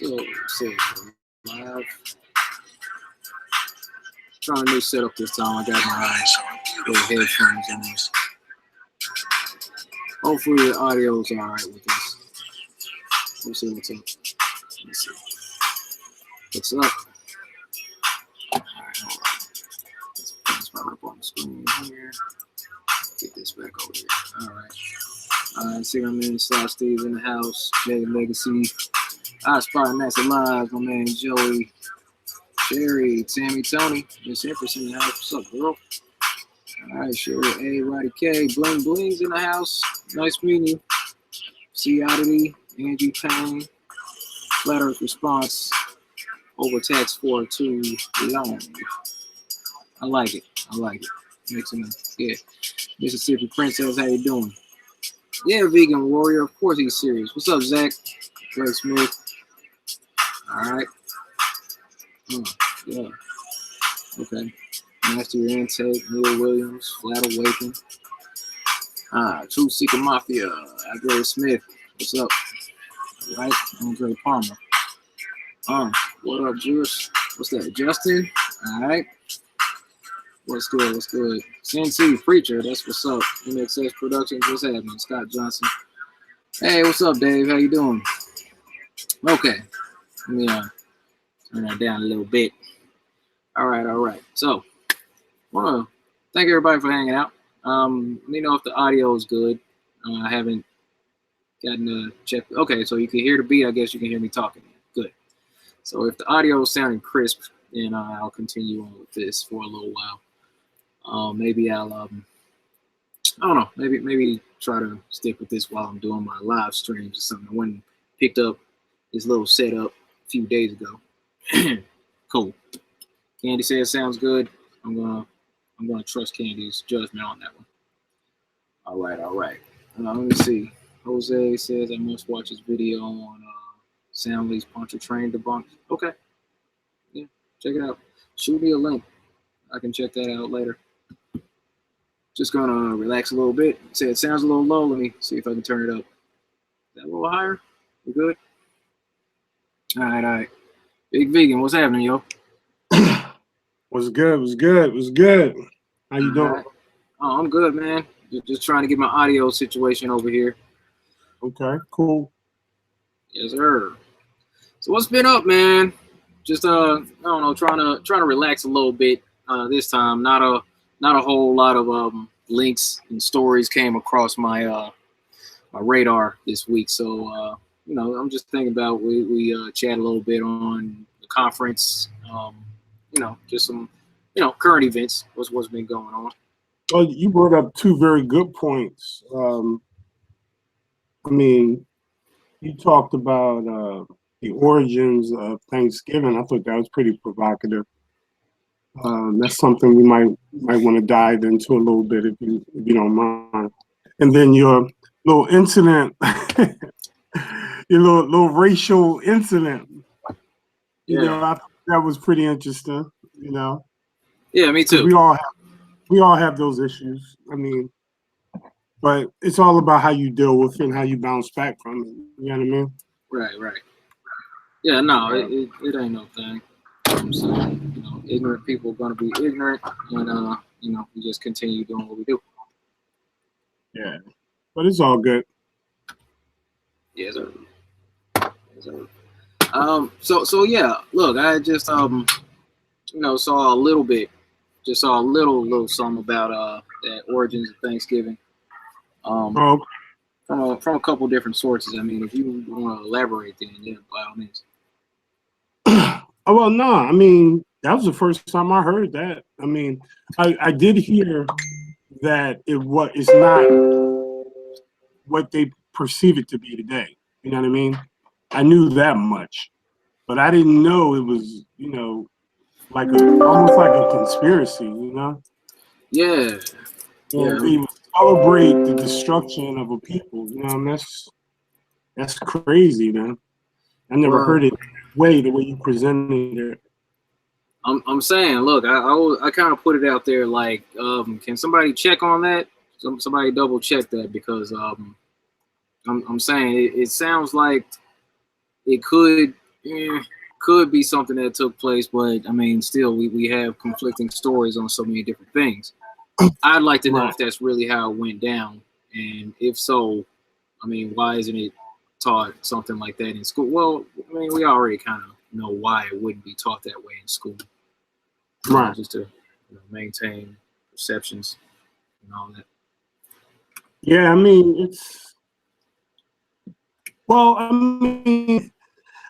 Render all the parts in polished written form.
So let's see. Live. Trying a new setup this time. I got my little headphones on. Hopefully the audio's all right with this. Let's see what's up. Let's see. What's up? All right, hold on. Let's put this right up on the screen here. Get this back over here. All right. See, I'm in Slash Steve's in the house. Jay Legacy. I Spot NASA Live. My man Joey. Sherry, Tammy, Tony, Miss Empress in the house. What's up, girl? All right, Sherry, A, Roddy K, Bling Bling's in the house. Nice meeting you. C Oddity, Angie Payne, Flat Earth Response, Overtax 4 too long. I like it. I like it. Makes him good. Mississippi Princess, how you doing? Yeah, Vegan Warrior. Of course he's serious. What's up, Zach? Greg Smith. All right. Yeah. Okay. Master Your Intake, Neil Williams, Flat Awaken. True Seeker Mafia, Greg Smith. What's up? All right. Andre Palmer. What up, Jewish? What's that? Justin? All right. What's good? What's good? Sensi Preacher, that's what's up. MXS Productions, what's happening? Scott Johnson. Hey, what's up, Dave? How you doing? Okay. Let me turn that down a little bit. All right. So, I want to thank everybody for hanging out. Let me know if the audio is good. I haven't gotten to check. Okay, so you can hear the beat. I guess you can hear me talking. Good. So if the audio is sounding crisp, then I'll continue on with this for a little while. Maybe I'll, I don't know. Maybe try to stick with this while I'm doing my live streams or something. I went and picked up this little setup a few days ago. Cool. Candy says sounds good. I'm gonna trust Candy's judgment on that one. All right. Let me see. Jose says I must watch his video on Soundly's Poncho Train Debunked. Okay. Yeah, check it out. Shoot me a link. I can check that out later. Just gonna relax a little bit. Say it sounds a little low. Let me see if I can turn it up. Is that a little higher? We good? All right. Big Vegan, what's happening, yo? What's good? How you doing? Right. Oh, I'm good, man. Just trying to get my audio situation over here. Okay, cool. Yes, sir. So what's been up, man? Just I don't know, trying to relax a little bit this time. Not a whole lot of links and stories came across my my radar this week. So I'm just thinking about we chat a little bit on the conference. Just some current events. What's been going on. Well, you brought up two very good points. I mean, you talked about the origins of Thanksgiving. I thought that was pretty provocative. That's something we might want to dive into a little bit if you don't mind. And then your little incident, your little racial incident. Yeah. I thought that was pretty interesting. Yeah, me too. We all have those issues. I mean, but it's all about how you deal with it and how you bounce back from it. You know what I mean? Right. Yeah, no, it ain't no thing. I'm saying, ignorant people are gonna be ignorant, and we just continue doing what we do. Yeah, but it's all good. Yes, sir. So yeah, look, I just saw a little bit, saw a little something about the origins of Thanksgiving. From a couple different sources. I mean, if you want to elaborate, then yeah, by all means. Oh, well, no, I mean, that was the first time I heard that. I mean, I did hear that it's not what they perceive it to be today. You know what I mean? I knew that much, but I didn't know it was, almost like a conspiracy, Yeah. They would celebrate the destruction of a people. That's crazy, man. I never heard it the way you presented it. I'm saying, look, I kind of put it out there like, can somebody check on that? Somebody double check that, because I'm saying it sounds like it could Yeah, could be something that took place, but I mean, still, we have conflicting stories on so many different things. I'd like to know Right. if that's really how it went down, and if so, I mean, why isn't it taught something like that in school? Well, I mean, we already kind of know why it wouldn't be taught that way in school, Right. just to maintain perceptions and all that. Yeah, I mean, well, I mean,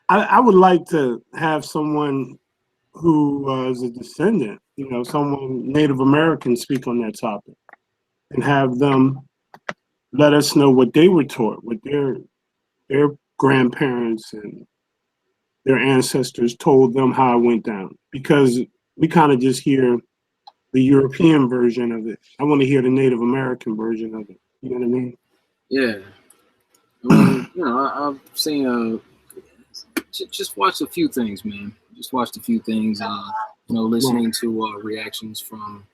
I would like to have someone who is a descendant, someone Native American speak on that topic and have them let us know what they were taught, what their grandparents and their ancestors told them how it went down. Because we kind of just hear the European version of it. I want to hear the Native American version of it. You know what I mean? Yeah, I mean, I've seen just watched a few things, man. Just watched a few things. Right. Listening to reactions from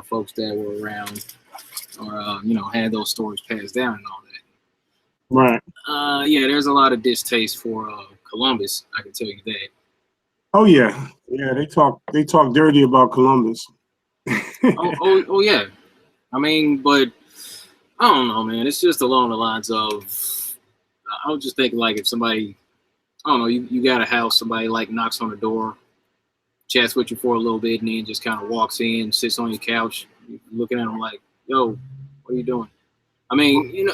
folks that were around or had those stories passed down and all that. Right. Yeah, there's a lot of distaste for Columbus. I can tell you that. Oh yeah. Yeah, they talk dirty about Columbus. Oh yeah. I mean, but I don't know, man. It's just along the lines of I would just think like if somebody, I don't know, you got a house, somebody like knocks on the door, chats with you for a little bit, and then just kind of walks in, sits on your couch, looking at them like, "Yo, what are you doing?" I mean,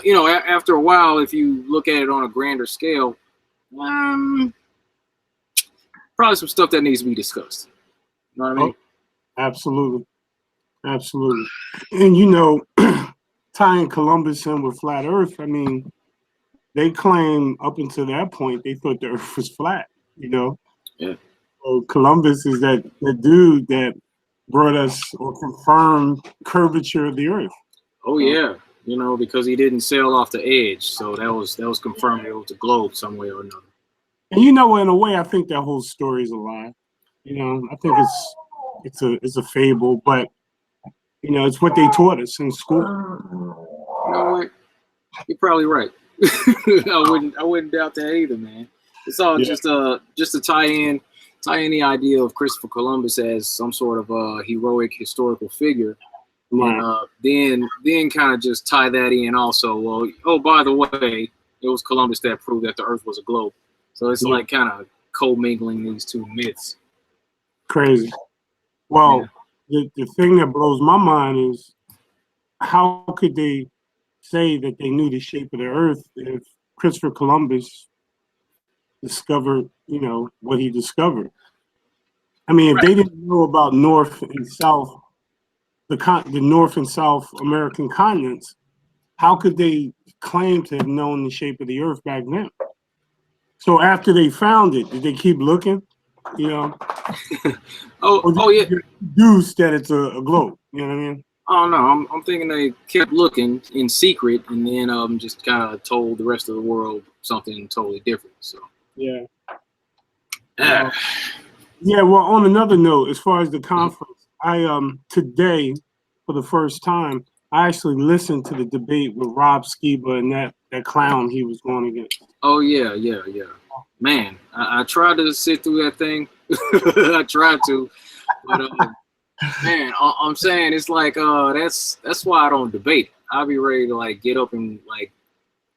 after a while, if you look at it on a grander scale, um, probably some stuff that needs to be discussed. You know what I mean? Oh, absolutely. Absolutely. And tying Columbus in with flat Earth, I mean, they claim up until that point they thought the Earth was flat. You know, Yeah. so Columbus is that dude that brought us or confirmed curvature of the Earth. Oh So, yeah. Because he didn't sail off the edge, so that was confirmed it was a globe some way or another. and in a way, I think that whole story is a lie. I think it's a fable, but it's what they taught us in school. You know what? You're probably right. I wouldn't doubt that either, man. It's all Yeah, just to tie in the idea of Christopher Columbus as some sort of heroic historical figure, and right. then kind of just tie that in also. Well, oh, by the way, it was Columbus that proved that the Earth was a globe. So it's Yeah, like kind of co-mingling these two myths. crazy. Yeah. Well, the thing that blows my mind is how could they say that they knew the shape of the Earth if Christopher Columbus discovered, what he discovered? I mean, if Right. they didn't know about North and South, the North and South American continents, how could they claim to have known the shape of the Earth back then? So after they found it, did they keep looking? You know, Oh, or did oh yeah. they just deduce that it's a globe? You know what I mean? Oh no, I'm thinking they kept looking in secret and then just kind of told the rest of the world something totally different. So Yeah. ah, Yeah. Well, on another note, as far as the conference, I today for the first time I actually listened to the debate with Rob Skiba and that clown he was going against. oh yeah. Man, I tried to sit through that thing. I tried to, but man, I'm saying it's like that's why I don't debate. I'll be ready to like get up and like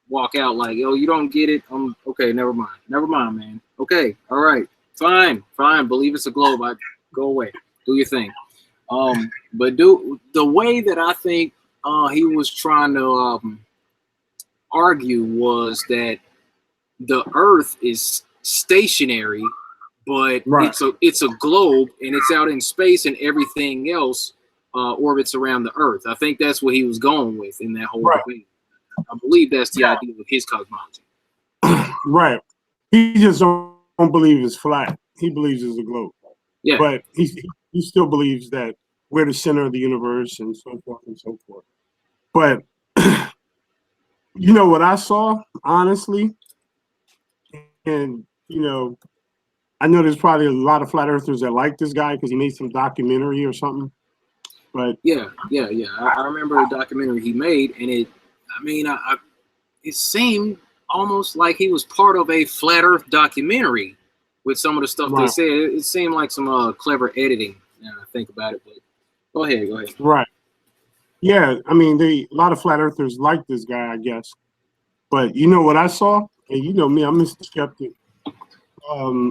walk out like, yo, you don't get it. I'm okay. Never mind, man. Okay, all right, fine. Believe it's a globe. I go away. Do your thing. But do the way that I think he was trying to argue was that the Earth is stationary, but Right. it's a globe and it's out in space and everything else orbits around the Earth. I think that's what he was going with in that whole Right. debate. I believe that's the idea of his cosmology. Right. He just don't believe it's flat. He believes it's a globe. Yeah. But he still believes that we're the center of the universe and so forth and so forth. But what I saw, honestly, and I know there's probably a lot of flat earthers that like this guy because he made some documentary or something. But Yeah. I remember a documentary he made, and it seemed almost like he was part of a flat Earth documentary with some of the stuff they Right. said. It seemed like some clever editing. Now I think about it, but go ahead. Right. Yeah. I mean, a lot of flat earthers like this guy, I guess. But you know what I saw? And you know me, I'm Mr. Skeptic.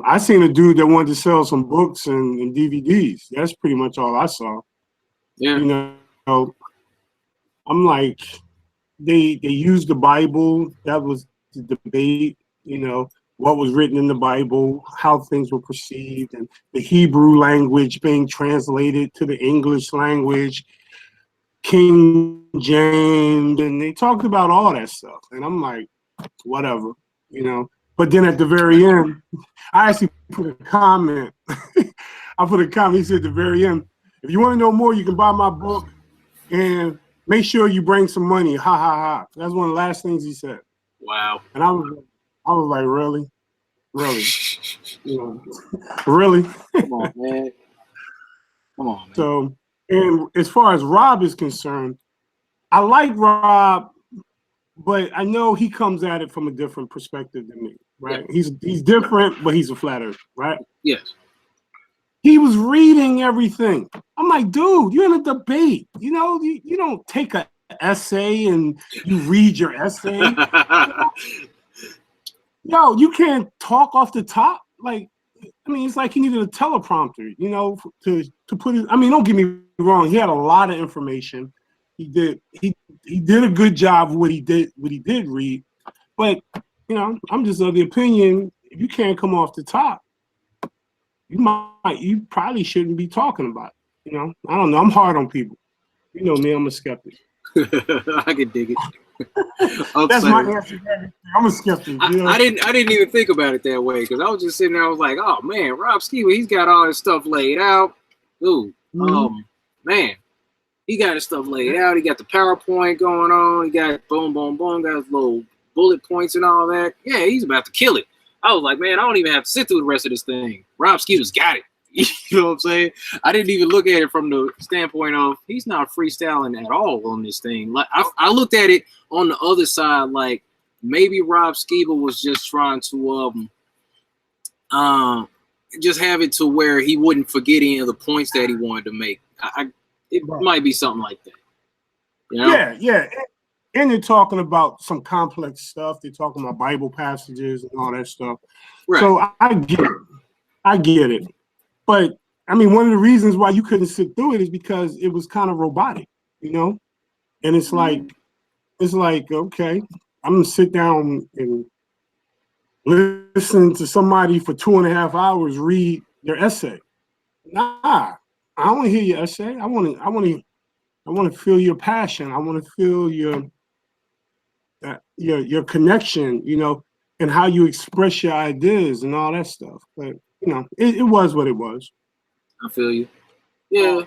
I seen a dude that wanted to sell some books and DVDs. That's pretty much all I saw. Yeah. You know, I'm like, they used the Bible. That was the debate. You know, what was written in the Bible, how things were perceived, and the Hebrew language being translated to the English language, King James, and they talked about all that stuff. And I'm like, whatever, you know. But then at the very end, I actually put a comment. I put a comment. He said at the very end, if you want to know more, you can buy my book and make sure you bring some money. Ha ha ha. That's one of the last things he said. Wow. And I was like, really? Really? You know, really? Come on, man. Come on, man. So, and as far as Rob is concerned, I like Rob, but I know he comes at it from a different perspective than me, right? Yeah. He's different, but he's a flat earther, right? Yes. He was reading everything. I'm like, dude, you're in a debate. You know, you don't take an essay and you read your essay. Yo, you can't talk off the top. Like, I mean, it's like he needed a teleprompter, you know, to put it. I mean, don't get me wrong. He had a lot of information. He did a good job of what he did read. But, you know, I'm just of the opinion, if you can't come off the top, you probably shouldn't be talking about it. You know, I don't know. I'm hard on people. You know me, I'm a skeptic. I can dig it. That's my answer. I'm a skeptic. You know? I didn't even think about it that way, because I was just sitting there. I was like, oh man, Rob Skiba, he's got all his stuff laid out. Ooh, man, he got his stuff laid out. He got the PowerPoint going on. He got boom, boom, boom. Got his little bullet points and all that. Yeah, he's about to kill it. I was like, man, I don't even have to sit through the rest of this thing. Rob Skiba's got it. You know what I'm saying? I didn't even look at it from the standpoint of he's not freestyling at all on this thing. Like I looked at it on the other side, like maybe Rob Skiba was just trying to just have it to where he wouldn't forget any of the points that he wanted to make. It might be something like that. You know? Yeah. And they're talking about some complex stuff. They're talking about Bible passages and all that stuff. Right. So I get it. But I mean, one of the reasons why you couldn't sit through it is because it was kind of robotic, you know? And it's like, okay, I'm gonna sit down and listen to somebody for 2.5 hours read their essay. Nah, I don't want to hear your essay. I want to feel your passion. I want to feel your connection, you know, and how you express your ideas and all that stuff. But you know, it was what it was. I feel you. Yeah.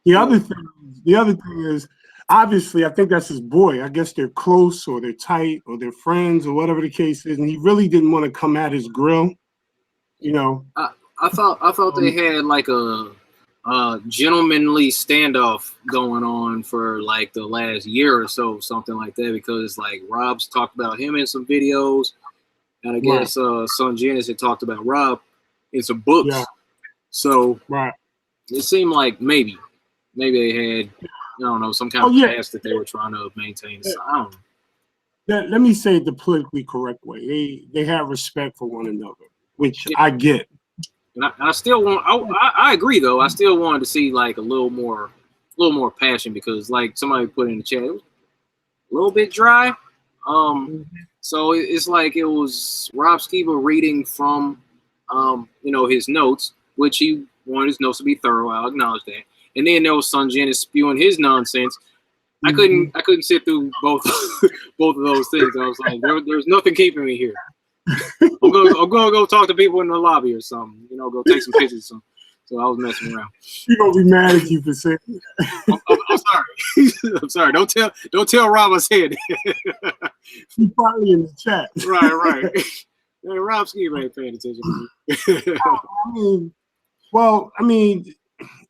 The other thing is, obviously, I think that's his boy. I guess they're close or they're tight or they're friends or whatever the case is, and he really didn't want to come at his grill. You know, I thought they had like a gentlemanly standoff going on for like the last year or so, something like that, because like Rob's talked about him in some videos, and I guess Son Genesis had talked about Rob in some books. Yeah. So it seemed like maybe they had, I don't know, some kind of past that they were trying to maintain. So I don't know. Let me say it the politically correct way. They have respect for one another, which I get. And I still want. I agree though. I still wanted to see like a little more passion, because like somebody put in the chat, it was a little bit dry. So it's like it was Rob Skiba reading from you know, his notes, which he wanted his notes to be thorough. I'll acknowledge that. And then there was Son Genesis spewing his nonsense. I couldn't sit through both of those things. I was like, there's nothing keeping me here. I'm gonna go talk to people in the lobby or something. You know, go take some pictures or something. So I was messing around. You're gonna be mad at you for saying that. I'm sorry. I'm sorry. Don't tell Rob I said that. He's probably in the chat. Right. Man, Rob Skiba ain't paying attention to me. I mean,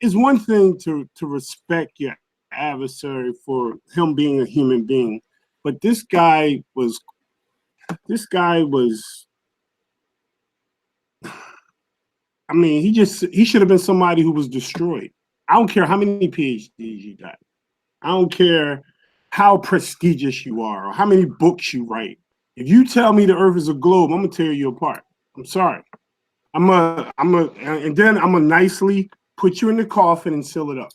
it's one thing to respect your adversary for him being a human being, but this guy was I mean, he should have been somebody who was destroyed. I don't care how many PhDs you got. I don't care how prestigious you are or how many books you write. If you tell me the Earth is a globe, I'm gonna tear you apart. I'm sorry. And then I'm gonna nicely put you in the coffin and seal it up.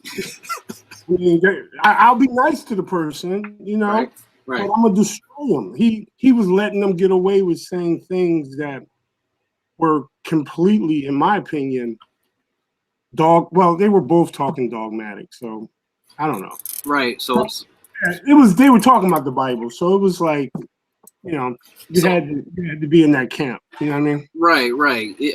I mean, I'll be nice to the person, you know, right. but I'm gonna destroy him. He was letting them get away with saying things that were completely, in my opinion, well, they were both talking dogmatic, so I don't know. Right. So they were talking about the Bible, so it was like, you know, you had to be in that camp. You know what I mean? Right.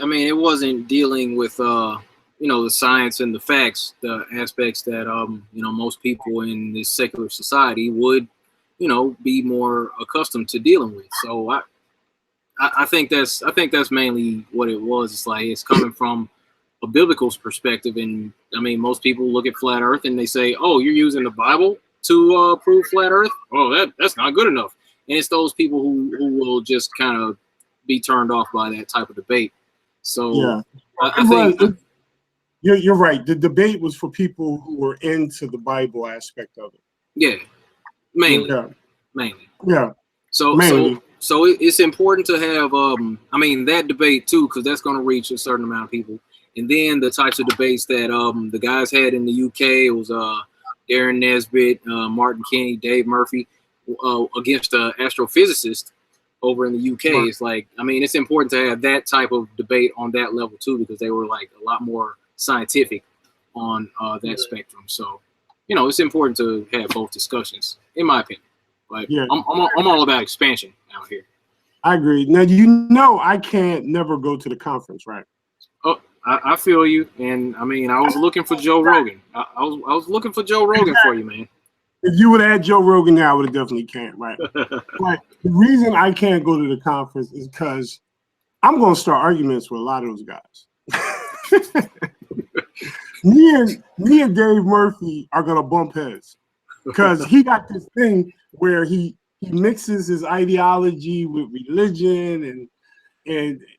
I mean, it wasn't dealing with you know, the science and the facts, the aspects that you know, most people in this secular society would, you know, be more accustomed to dealing with. So I think that's mainly what it was. It's like it's coming from a biblical perspective, and I mean, most people look at flat Earth and they say, "Oh, you're using the Bible to prove flat Earth? Oh, that's not good enough." And it's those people who will just kind of be turned off by that type of debate. So yeah, I think you're right. The debate was for people who were into the Bible aspect of it. Yeah, mainly. Yeah. So it's important to have I mean, that debate too, because that's going to reach a certain amount of people. And then the types of debates that the guys had in the UK, it was Darren Nesbitt, Martin Kenny, Dave Murphy against an astrophysicist over in the UK. Right. It's like, I mean, it's important to have that type of debate on that level too, because they were like a lot more scientific on that spectrum. So, you know, it's important to have both discussions, in my opinion. But yeah, I'm all about expansion out here. I agree. Now, you know, I can't never go to the conference, right? Oh, I feel you. And I mean, I was looking for Joe Rogan. I was looking for Joe Rogan for you, man. If you would have had Joe Rogan now, I would have definitely can't, right? But the reason I can't go to the conference is because I'm going to start arguments with a lot of those guys. me and Dave Murphy are going to bump heads because he got this thing where he mixes his ideology with religion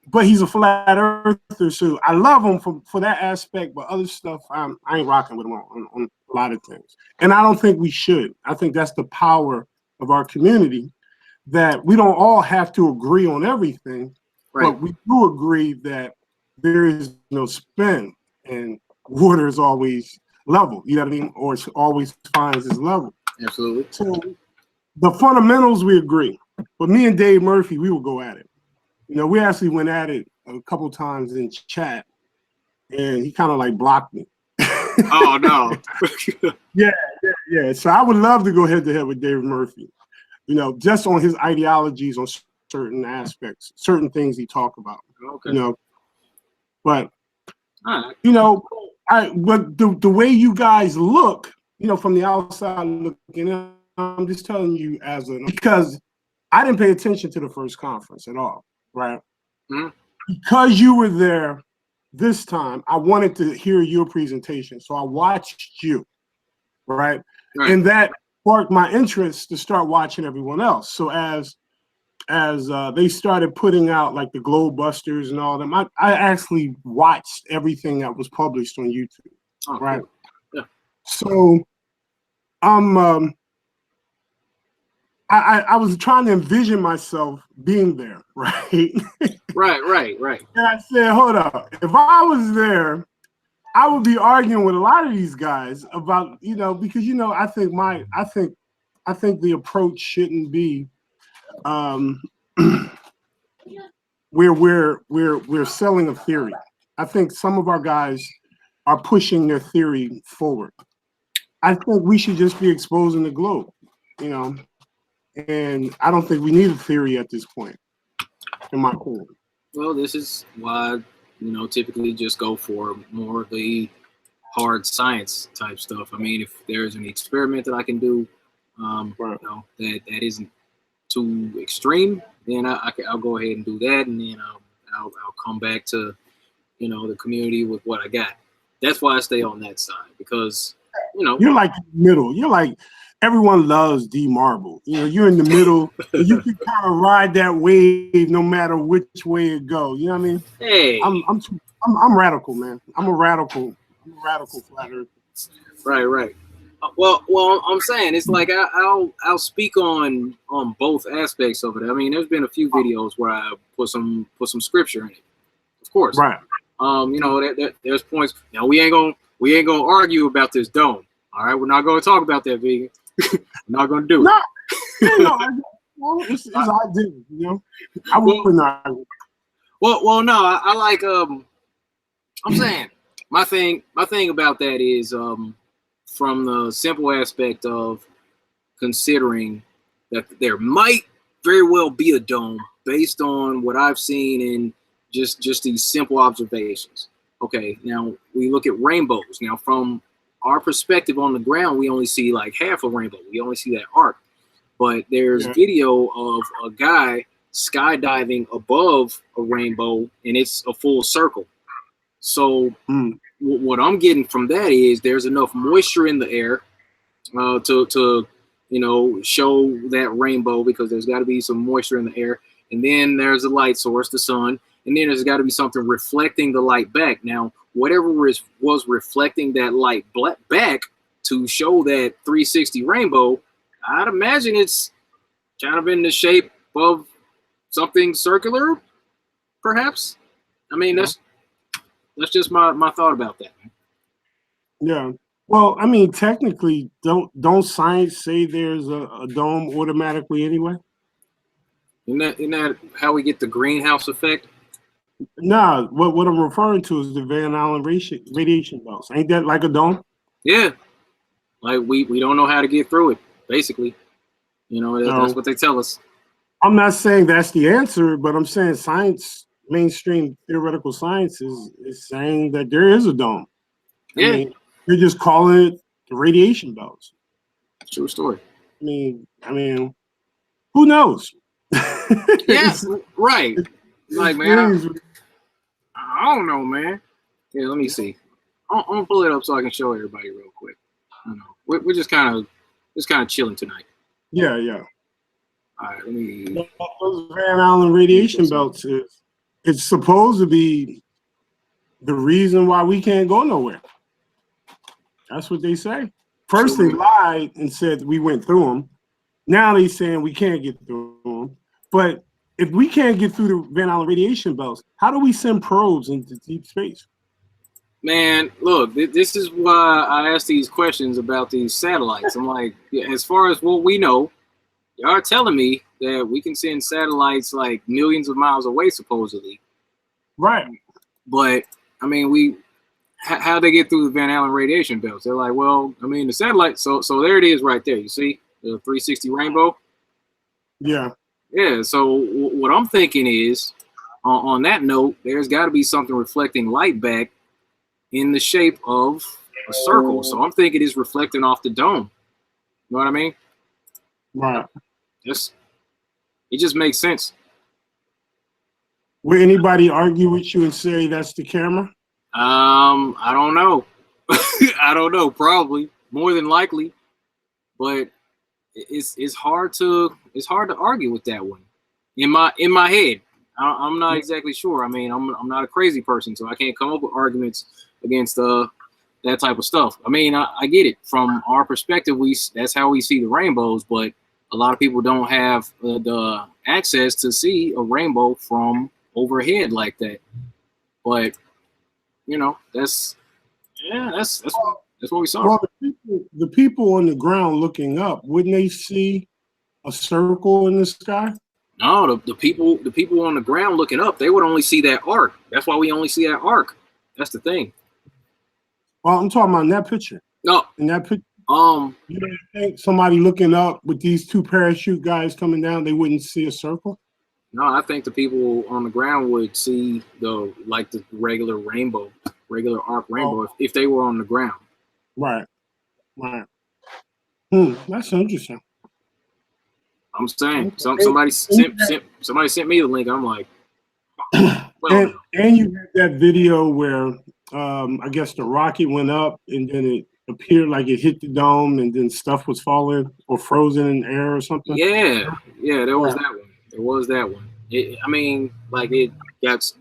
but he's a flat earther, so I love him for that aspect, but other stuff I ain't rocking with him on a lot of things. And I don't think we should. I think that's the power of our community, that we don't all have to agree on everything, right, but we do agree that there is no spin and water is always level, you know what I mean? Or it always finds its level. Absolutely. So the fundamentals we agree, but me and Dave Murphy, we will go at it. You know, we actually went at it a couple times in chat, and he kind of like blocked me. Oh no! yeah. So I would love to go head to head with Dave Murphy. You know, just on his ideologies on certain aspects, certain things he talked about. Okay. You know, but right. You know, but the way you guys look, you know, from the outside looking in, I'm just telling you because I didn't pay attention to the first conference at all. Right. Mm-hmm. Because you were there this time, I wanted to hear your presentation. So I watched you. Right. And that sparked my interest to start watching everyone else. So as they started putting out like the Globe Busters and all them, I actually watched everything that was published on YouTube. Oh, right. Cool. Yeah. So I was trying to envision myself being there, right? Right. And I said, hold up. If I was there, I would be arguing with a lot of these guys about, you know, because, you know, I think the approach shouldn't be where we're selling a theory. I think some of our guys are pushing their theory forward. I think we should just be exposing the globe, you know. And I don't think we need a theory at this point, in my opinion. Well, this is why, you know, typically just go for more of the hard science type stuff. I mean, if there's an experiment that I can do, you know, that isn't too extreme, then I'll go ahead and do that, and then I'll come back to, you know, the community with what I got. That's why I stay on that side, because, you know, you're like middle. You're like, everyone loves D Marble. You know, you're in the middle. You can kind of ride that wave no matter which way it goes. You know what I mean? Hey, I'm I'm radical, man. I'm a radical flat earther. Right. Well, I'm saying it's like I'll speak on both aspects of it. I mean, there's been a few videos where I put some scripture in it, of course. Right. You know, there's points. Now we ain't gonna argue about this dome. All right, we're not gonna talk about that, vegan. We're not gonna do it. No, it's ideal, you know. I would not. Well, no, I like. I'm saying my thing about that is from the simple aspect of considering that there might very well be a dome based on what I've seen in just these simple observations. Okay, now we look at rainbows. Now, from our perspective on the ground, we only see like half a rainbow. We only see that arc. But there's video of a guy skydiving above a rainbow, and it's a full circle. So what I'm getting from that is there's enough moisture in the air to you know, show that rainbow, because there's got to be some moisture in the air. And then there's a light source, the sun, and then there's got to be something reflecting the light back. Now, whatever was reflecting that light back to show that 360 rainbow, I'd imagine it's kind of in the shape of something circular, perhaps. I mean, that's just my thought about that. Yeah. Well, I mean, technically, don't science say there's a dome automatically anyway? Isn't that how we get the greenhouse effect? Nah, what I'm referring to is the Van Allen radiation belts. Ain't that like a dome? Yeah. Like we don't know how to get through it, basically. You know, that's what they tell us. I'm not saying that's the answer, but I'm saying science, mainstream theoretical science is saying that there is a dome. Yeah. I mean, you're just calling it the radiation belts. True story. I mean, who knows? Yeah, right. Like, man, I don't know, man. Yeah, let me see. I'm gonna pull it up so I can show everybody real quick. You know, we're just kind of chilling tonight. Yeah. All right, let me. Those Van Allen radiation belts it's supposed to be the reason why we can't go nowhere. That's what they say. First, they lied and said we went through them. Now they're saying we can't get through them. But if we can't get through the Van Allen radiation belts, how do we send probes into deep space? Man, look, this is why I ask these questions about these satellites. I'm like, as far as what we know, y'all are telling me that we can send satellites like millions of miles away, supposedly. Right. But, I mean, how they get through the Van Allen radiation belts? They're like, well, I mean, the satellite, so there it is right there. You see the 360 rainbow? Yeah. Yeah, so what I'm thinking is, on that note, there's got to be something reflecting light back in the shape of a circle. So I'm thinking it's reflecting off the dome. You know what I mean? Right. It just makes sense. Will anybody argue with you and say that's the camera? I don't know. I don't know. Probably, more than likely, but it's hard to argue with that one. In my head, I'm not exactly sure. I mean, I'm not a crazy person, so I can't come up with arguments against that type of stuff. I mean, I get it. From our perspective, that's how we see the rainbows, but a lot of people don't have the access to see a rainbow from overhead like that. But you know, that's what we saw. Well, the people on the ground looking up, wouldn't they see a circle in the sky? No, the people on the ground looking up, they would only see that arc. That's why we only see that arc. That's the thing. Well, I'm talking about in that picture. No, in that picture. You don't think somebody looking up with these two parachute guys coming down, they wouldn't see a circle? No, I think the people on the ground would see the regular rainbow, regular arc rainbow if they were on the ground. Right. That's interesting. I'm saying somebody sent me the link. I'm like, well, and you had that video where I guess the rocket went up and then it appeared like it hit the dome and then stuff was falling or frozen in air or something. Yeah, there was that one. There was that one. I mean, like it got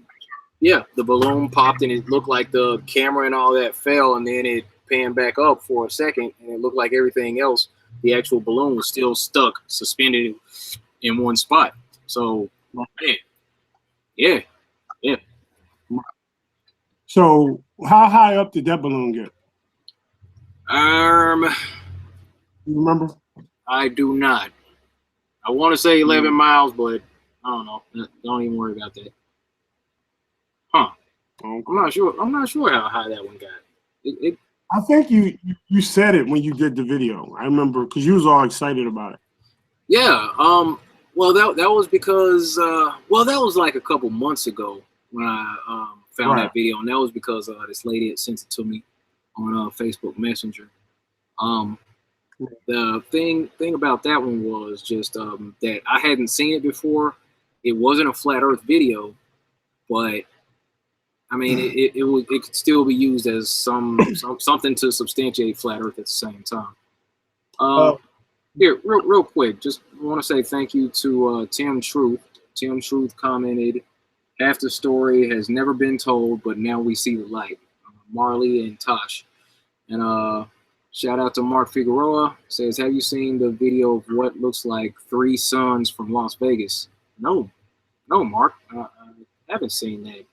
Yeah, the balloon popped and it looked like the camera and all that fell, and then it panned back up for a second, and it looked like everything else, the actual balloon was still stuck, suspended in one spot. So, yeah. So how high up did that balloon get? Um, You remember? I do not. I want to say 11 miles, but I don't know. Don't even worry about that. Huh? Okay. I'm not sure. I'm not sure how high that one got. I think you said it when you did the video. I remember because you was all excited about it. Yeah. Well, that was because that was like a couple months ago when I found that video, and that was because this lady had sent it to me on Facebook Messenger. The thing about that one was just that I hadn't seen it before. It wasn't a flat Earth video, but I mean, it could still be used as something to substantiate flat Earth at the same time. Here, real quick, just want to say thank you to Tim Truth. Tim Truth commented, "Half the story has never been told, but now we see the light." Marley and Tosh, and shout out to Mark Figueroa. Says, "Have you seen the video of what looks like three suns from Las Vegas?" No, Mark, I haven't seen that.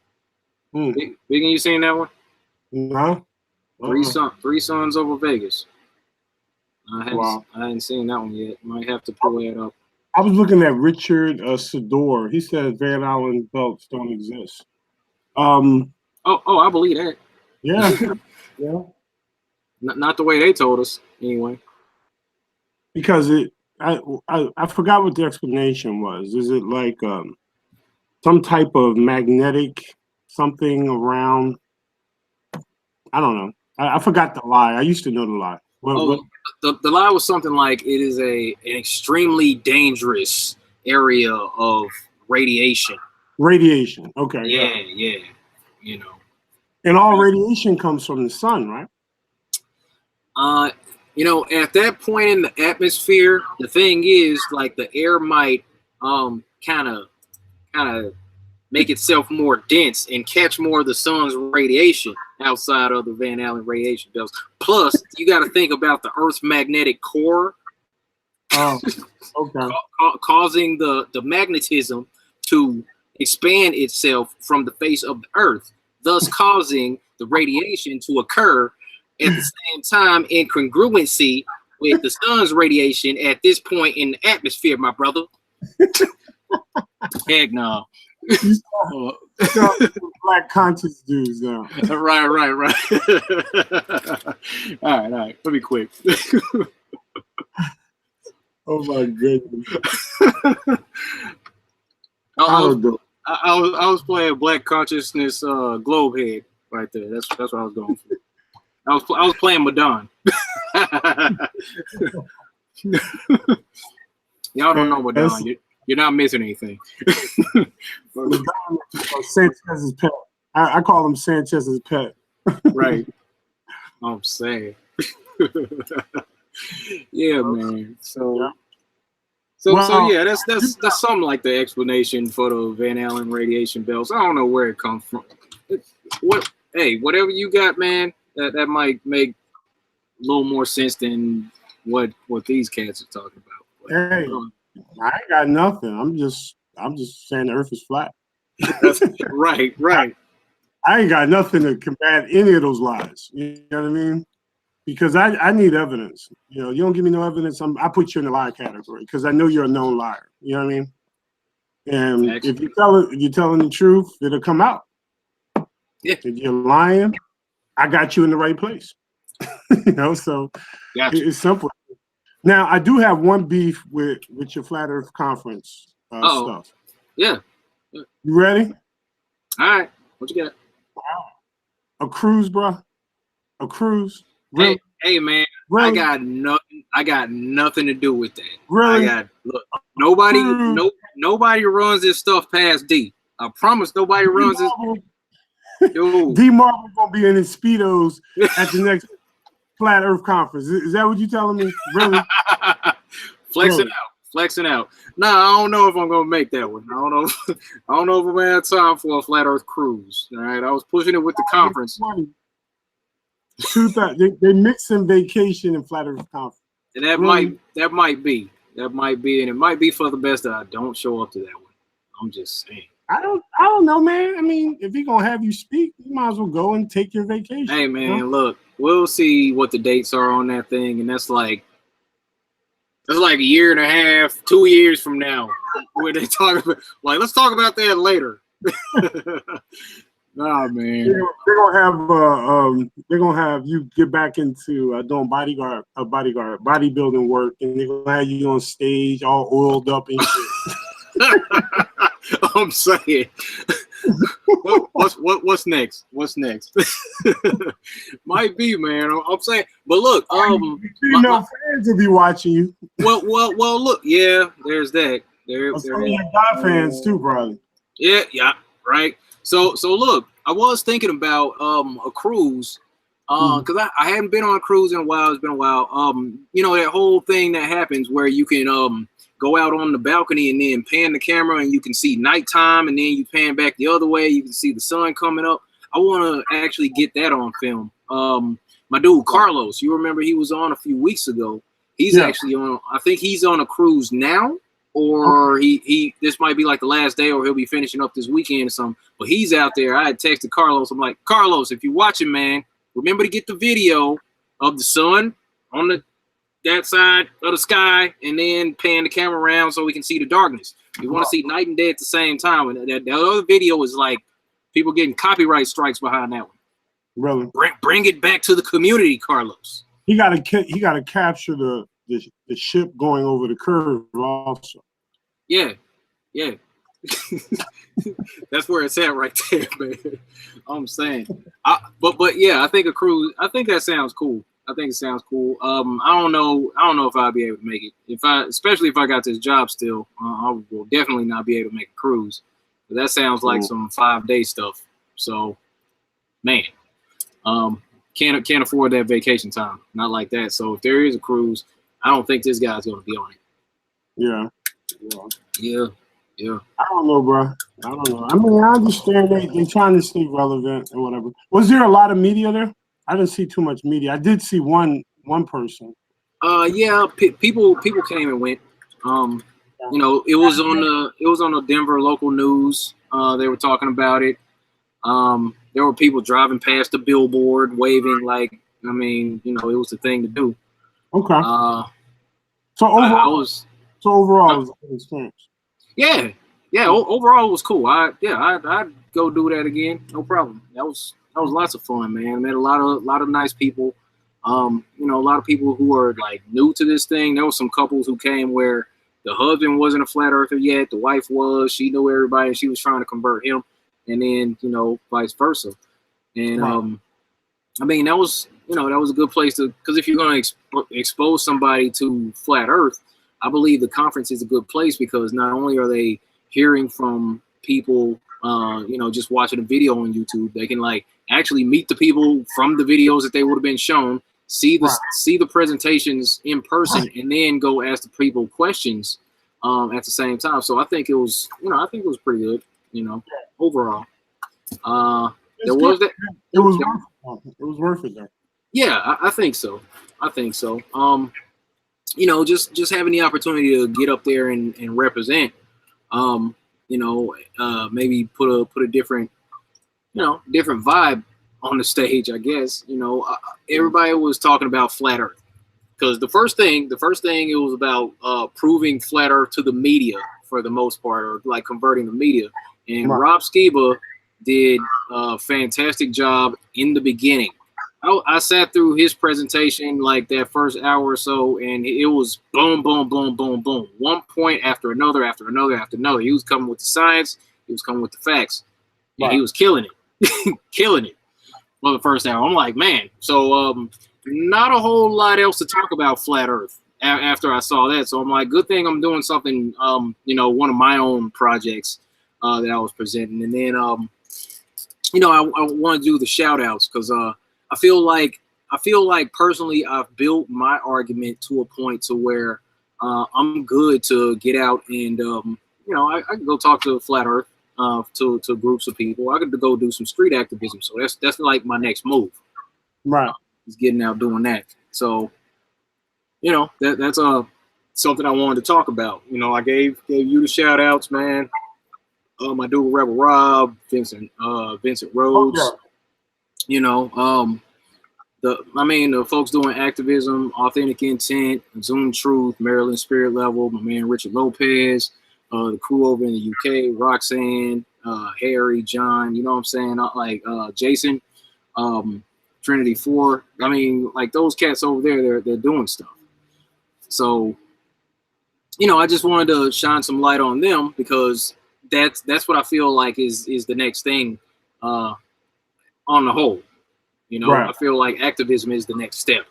Big, you seen that one? No. Three suns over Vegas. I hadn't seen that one yet. Might have to pull that up. I was looking at Richard Sador. He said Van Allen belts don't exist. Oh, I believe that. Yeah. Yeah. Not the way they told us, anyway. Because I forgot what the explanation was. Is it like some type of magnetic something around? I don't know. I forgot the lie. I used to know the lie. The lie was something like it is an extremely dangerous area of radiation. Radiation. Okay. Yeah. You know. And all radiation comes from the sun, right? At that point in the atmosphere, the thing is, like, the air might kind of make itself more dense and catch more of the sun's radiation outside of the Van Allen radiation belts. Plus, you got to think about the Earth's magnetic core, okay, causing the magnetism to expand itself from the face of the Earth, thus causing the radiation to occur at the same time in congruency with the sun's radiation at this point in the atmosphere, my brother. Heck no. Black conscious dudes now. Right. All right. Let me quit. Oh my goodness. I was playing Black Consciousness Globe Head right there. That's what I was going for. I was playing Madonna. Y'all don't know Madonna. You're not missing anything. Sanchez's pet. I call him Sanchez's pet. Right. I'm saying. Yeah, man. So yeah, that's something like the explanation for the Van Allen radiation belts. I don't know where it comes from. Whatever you got, man, that might make a little more sense than what these cats are talking about. But, hey, I ain't got nothing. I'm just saying the Earth is flat. Right. I ain't got nothing to combat any of those lies. You know what I mean? Because I need evidence. You don't give me no evidence, I put you in the lie category because I know you're a known liar. You know what I mean? And if you're telling the truth, it'll come out. Yeah. If you're lying, I got you in the right place. So gotcha. It's simple. Now I do have one beef with your Flat Earth Conference stuff. Yeah. You ready? All right. What you got? Wow. A cruise, bro. A cruise. Really? Hey, man. Really? I got nothing to do with that. Really? Nobody runs this stuff past D. I promise nobody runs this. D Marvel gonna be in his Speedos at the next Flat Earth Conference. Is that what you telling me? Really? Flex Flexing out. Nah, I don't know if I'm gonna make that one. I don't know. I don't know if I'm gonna have time for a flat Earth cruise. All right, I was pushing it with the conference. They mix in vacation and flat Earth conference. And that might be, and it might be for the best that I don't show up to that one. I'm just saying. I don't know, man. I mean, if he's gonna have you speak, you might as well go and take your vacation. Hey, man, look, we'll see what the dates are on that thing, and that's like a year and a half, 2 years from now, where they talk about let's talk about that later. Nah, man. They're gonna have you get back into doing bodybuilding work, and they're gonna have you on stage all oiled up and shit. I'm saying, what's next? What's next? Might be, man. I'm saying, but look, fans will be watching you. Well, look, yeah, there's that. There's God fans too, brother. Yeah, right. So look, I was thinking about a cruise, because I hadn't been on a cruise in a while. It's been a while. That whole thing that happens where you can go out on the balcony and then pan the camera and you can see nighttime, and then you pan back the other way, you can see the sun coming up. I want to actually get that on film. My dude Carlos, you remember he was on a few weeks ago. He's actually on. I think he's on a cruise now, or he this might be like the last day, or he'll be finishing up this weekend or something. But he's out there. I had texted Carlos. I'm like, Carlos, if you're watching, man, remember to get the video of the sun on that side of the sky, and then pan the camera around so we can see the darkness. You want to see night and day at the same time. And that other video is like people getting copyright strikes behind that one. Really? Bring it back to the community, Carlos. He got to capture the ship going over the curve also. Yeah. That's where it's at right there, man. I'm saying. But yeah, I think a cruise. I think that sounds cool. I think it sounds cool. I don't know if I'll be able to make it. Especially if I got this job still, I will definitely not be able to make a cruise. But that sounds like some 5-day stuff. So, man, can't afford that vacation time. Not like that. So if there is a cruise, I don't think this guy's going to be on it. Yeah. I don't know, bro. I don't know. I mean, I understand they're trying to stay relevant and whatever. Was there a lot of media there? I didn't see too much media. I did see one person. Yeah, people came and went. It was on the Denver local news. They were talking about it. There were people driving past the billboard, waving like, it was the thing to do. Okay. So overall, it was a good experience. Yeah. Overall, it was cool. I'd go do that again, no problem. That was lots of fun, man. I met a lot of nice people. A lot of people who are like new to this thing. There were some couples who came where the husband wasn't a flat earther yet, the wife was. She knew everybody, and she was trying to convert him, and then vice versa. And that was a good place to, because if you're going to expose somebody to flat Earth, I believe the conference is a good place, because not only are they hearing from people, just watching a video on YouTube, they can like actually meet the people from the videos that they would have been shown, see the presentations in person, and then go ask the people questions at the same time. So I think it was, pretty good, overall. It was worth it though. Yeah, I think so. Just having the opportunity to get up there and represent, maybe put a different vibe on the stage, I guess. Everybody was talking about flat Earth, because the first thing it was about proving flat Earth to the media for the most part, or like converting the media. And Rob Skiba did a fantastic job in the beginning. I sat through his presentation like that first hour or so, and it was boom, boom, boom, boom, boom. One point after another, after another, after another. He was coming with the science. He was coming with the facts. And he was killing it. Killing it for the first hour. I'm like, man. So not a whole lot else to talk about flat Earth after I saw that. So I'm like, good thing I'm doing something, one of my own projects that I was presenting. And then, I want to do the shout outs, because I feel like personally I've built my argument to a point to where I'm good to get out and I can go talk to Flat Earth, to groups of people. I could go do some street activism. So that's like my next move. Right. Is getting out doing that. So that's something I wanted to talk about. I gave you the shout outs, man. My dude Rebel Rob, Vincent Rhodes. Oh, The folks doing Activism, Authentic Intent, Zoom Truth, Maryland Spirit Level, my man Richard Lopez, the crew over in the UK, Roxanne, Harry, John, you know what I'm saying? Like Jason, Trinity 4. I mean, like those cats over there, they're doing stuff. So, I just wanted to shine some light on them because that's what I feel like is the next thing on the whole. Right. I feel like activism is the next step.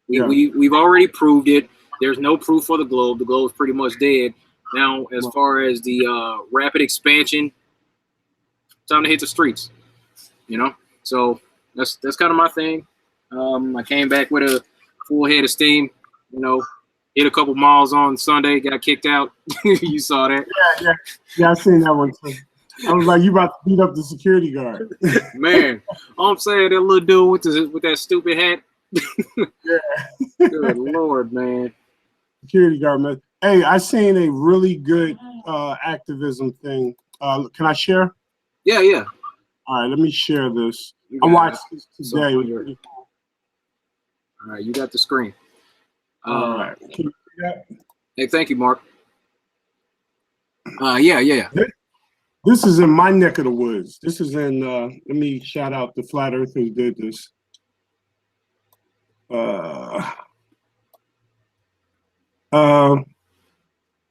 We've already proved it. There's no proof for the globe. The globe's pretty much dead. Now, as far as the rapid expansion, time to hit the streets. So that's kind of my thing. I came back with a full head of steam. Hit a couple miles on Sunday, got kicked out. You saw that? Yeah. I seen that one too. I was like, you about to beat up the security guard. Man, all I'm saying, that little dude with that stupid hat. Yeah. Good Lord, man. Security guard, man. Hey, I seen a really good activism thing. Can I share? Yeah. All right, let me share this. I watched this today. All right, you got the screen. All right. Can you see that? Hey, thank you, Mark. Yeah. This is in my neck of the woods. This is in, let me shout out the Flat Earth who did this.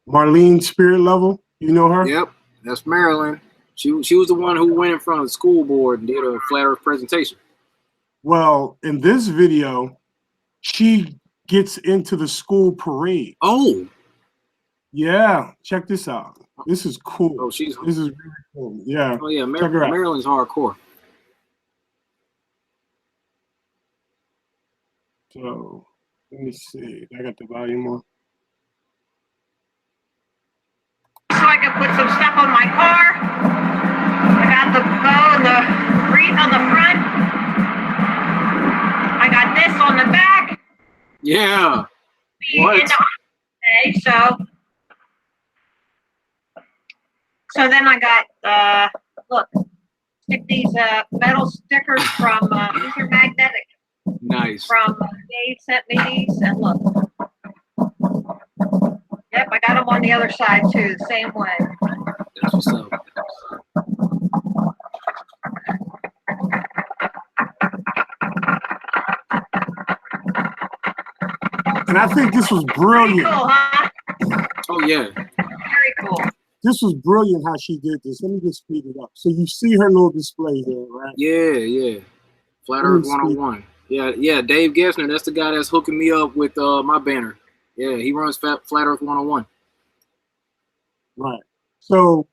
Marlene Spirit Level, you know her? Yep, that's Marilyn. She was the one who went in front of the school board and did a Flat Earth presentation. Well, in this video, she gets into the school parade. Oh. Yeah, check this out. This is cool. Oh, this is really cool. Yeah. Oh yeah, check her out. Marilyn's hardcore. So let me see. I got the volume on. So I can put some stuff on my car. I got the bow and the wreath on the front. I got this on the back. Yeah. What? Okay, so then I got look, stick these metal stickers from these are magnetic. Nice. From Dave sent me these, and look. Yep, I got them on the other side too, the same way. That's what's up. And I think this was brilliant. Pretty cool, huh? Oh yeah. Very cool. This was brilliant how she did this. Let me just speed it up. So you see her little display there, right? Yeah. Flat Earth 101. Yeah. Dave Gessner, that's the guy that's hooking me up with my banner. Yeah, he runs Flat Earth 101. Right. So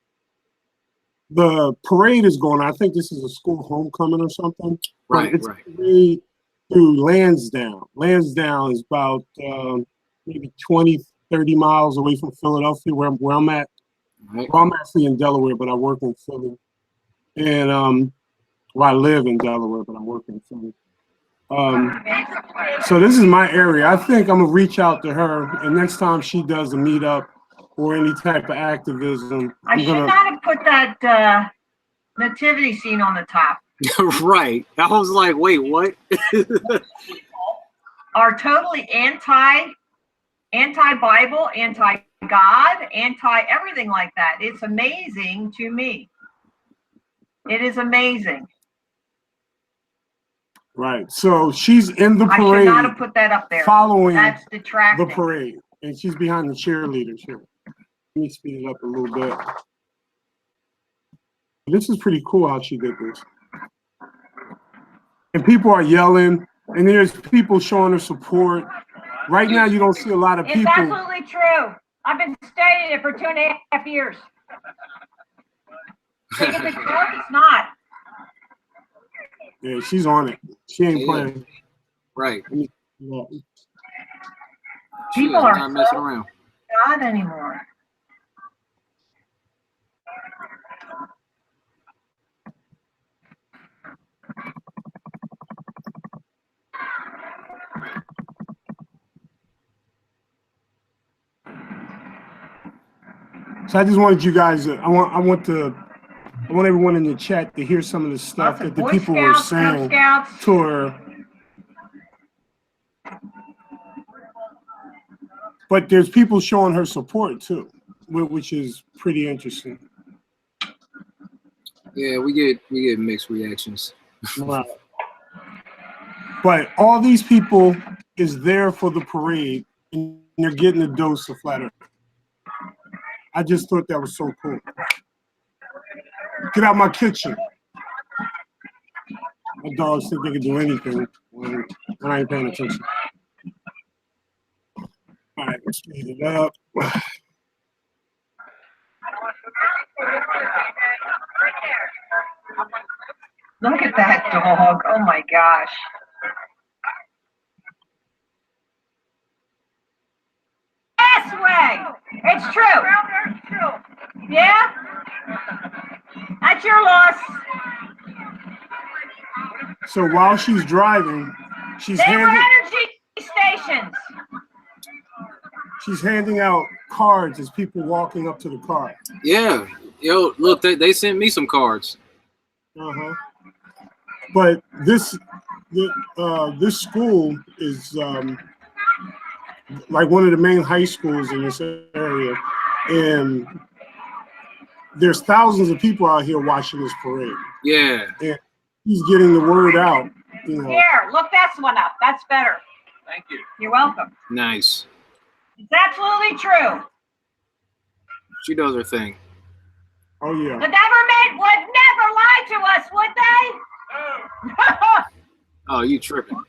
the parade is going on. I think this is a school homecoming or something. Right. It's parade through Lansdowne. Lansdowne is about maybe 20, 30 miles away from Philadelphia, where I'm at. Right. Well, I'm actually in Delaware, but I work in Philly. And I live in Delaware, but I work in Philly. So this is my area. I think I'm gonna reach out to her, and next time she does a meetup or any type of activism, I should not have put that nativity scene on the top. Right. I was like, wait, what? Are totally anti-Bible, anti-God, anti-everything like that. It's amazing to me. It is amazing. Right. So she's in the parade. I should not have put that up there. Following That's detracting. the parade, and she's behind the cheerleaders here. Let me speed it up a little bit. This is pretty cool how she did this. And people are yelling, and there's people showing her support. Right now, you don't see a lot of people. It's absolutely true. I've been studying it for 2.5 years. Think if it's true, it's not. Yeah, she's on it. She ain't playing. Right. People I'm are not messing so around. God anymore. So I just wanted you guys. I want everyone in the chat to hear some of the stuff Lots of that the Boy people were Scouts, Cub saying Scouts. to her. But there's people showing her support too, which is pretty interesting. Yeah, we get mixed reactions. Right. But all these people is there for the parade, and they're getting a dose of flat earth. I just thought that was so cool. Get out my kitchen. My dogs think they can do anything when I ain't paying attention. All right, let's speed it up. Look at that dog. Oh my gosh. This way. It's true. Yeah? That's your loss. So while she's driving, They were energy stations. she's handing out cards as people walking up to the car. Yeah. Yo, look, they sent me some cards. Uh-huh. But this school is like one of the main high schools in this area, and there's thousands of people out here watching this parade. Yeah. And he's getting the word out. You know. Here, look this one up. That's better. Thank you. You're welcome. Nice. It's absolutely true. She does her thing. Oh yeah. The government would never lie to us, would they? Oh, you tripping.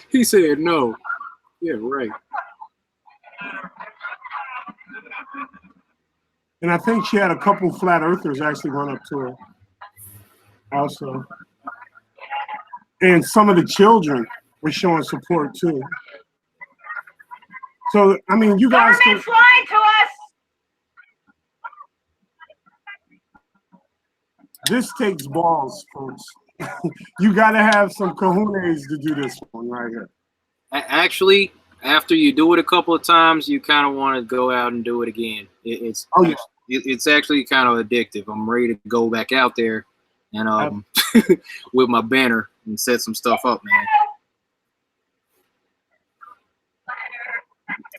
He said no. Yeah, right. And I think she had a couple flat earthers actually run up to her also. And some of the children were showing support too. So, I mean, you guys can, Government's lying to us. this takes balls, folks. You got to have some cojones to do this one right here. Actually, after you do it a couple of times, you kind of want to go out and do it again. It's actually kind of addictive. I'm ready to go back out there and with my banner and set some stuff up, man.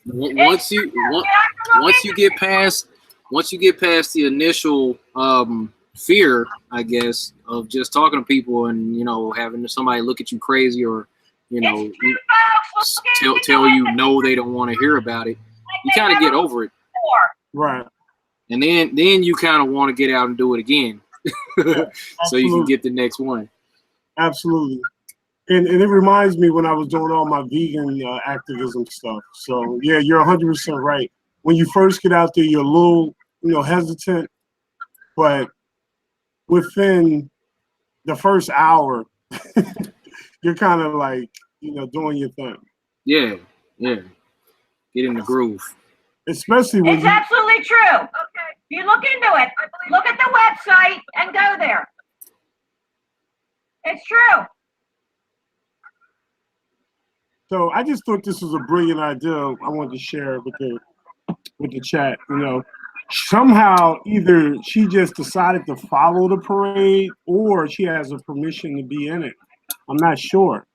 Once you get past the initial fear, I guess, of just talking to people and having somebody look at you crazy or tell you no, they don't want to hear about it, you kind of get over it, right? And then you kind of want to get out and do it again, so you can get the next one. Absolutely. And it reminds me when I was doing all my vegan activism stuff. So yeah, you're 100% right. When you first get out there, you're a little, hesitant, but within the first hour, you're kind of like, doing your thing. Yeah. Get in the groove. Especially when it's absolutely true. Okay. You look into it. Look at the website and go there. It's true. So I just thought this was a brilliant idea. I wanted to share with the chat. Somehow either she just decided to follow the parade or she has a permission to be in it. I'm not sure,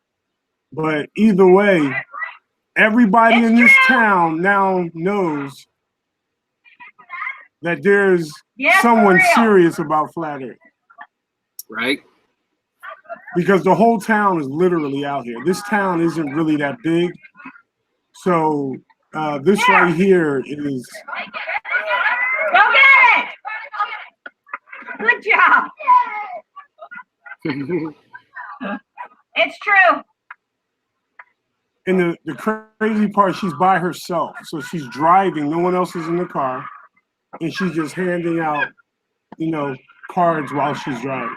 but either way, everybody in this town now knows that there's someone serious about flat earth. Right. Because the whole town is literally out here. This town isn't really that big. So this right here is... Go get it! Good job. It's true. And the crazy part, she's by herself. So she's driving. No one else is in the car. And she's just handing out, cards while she's driving.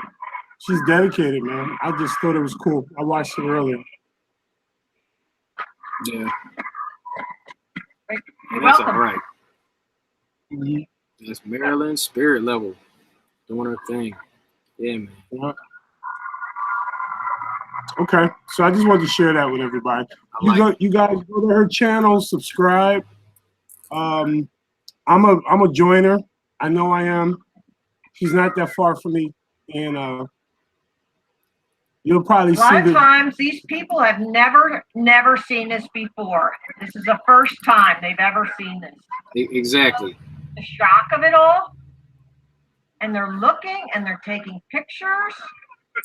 She's dedicated, man. I just thought it was cool. I watched it earlier. Yeah. Hey, that's all welcome. right. Mhm. That's Maryland Spirit Level doing her thing. Yeah, man. Yeah. Okay, so I just wanted to share that with everybody. You guys go to her channel, subscribe. I'm a joiner. I know I am. She's not that far from me, and you'll probably A lot see of times, these people have never seen this before. This is the first time they've ever seen this. Exactly. The shock of it all, and they're looking and they're taking pictures.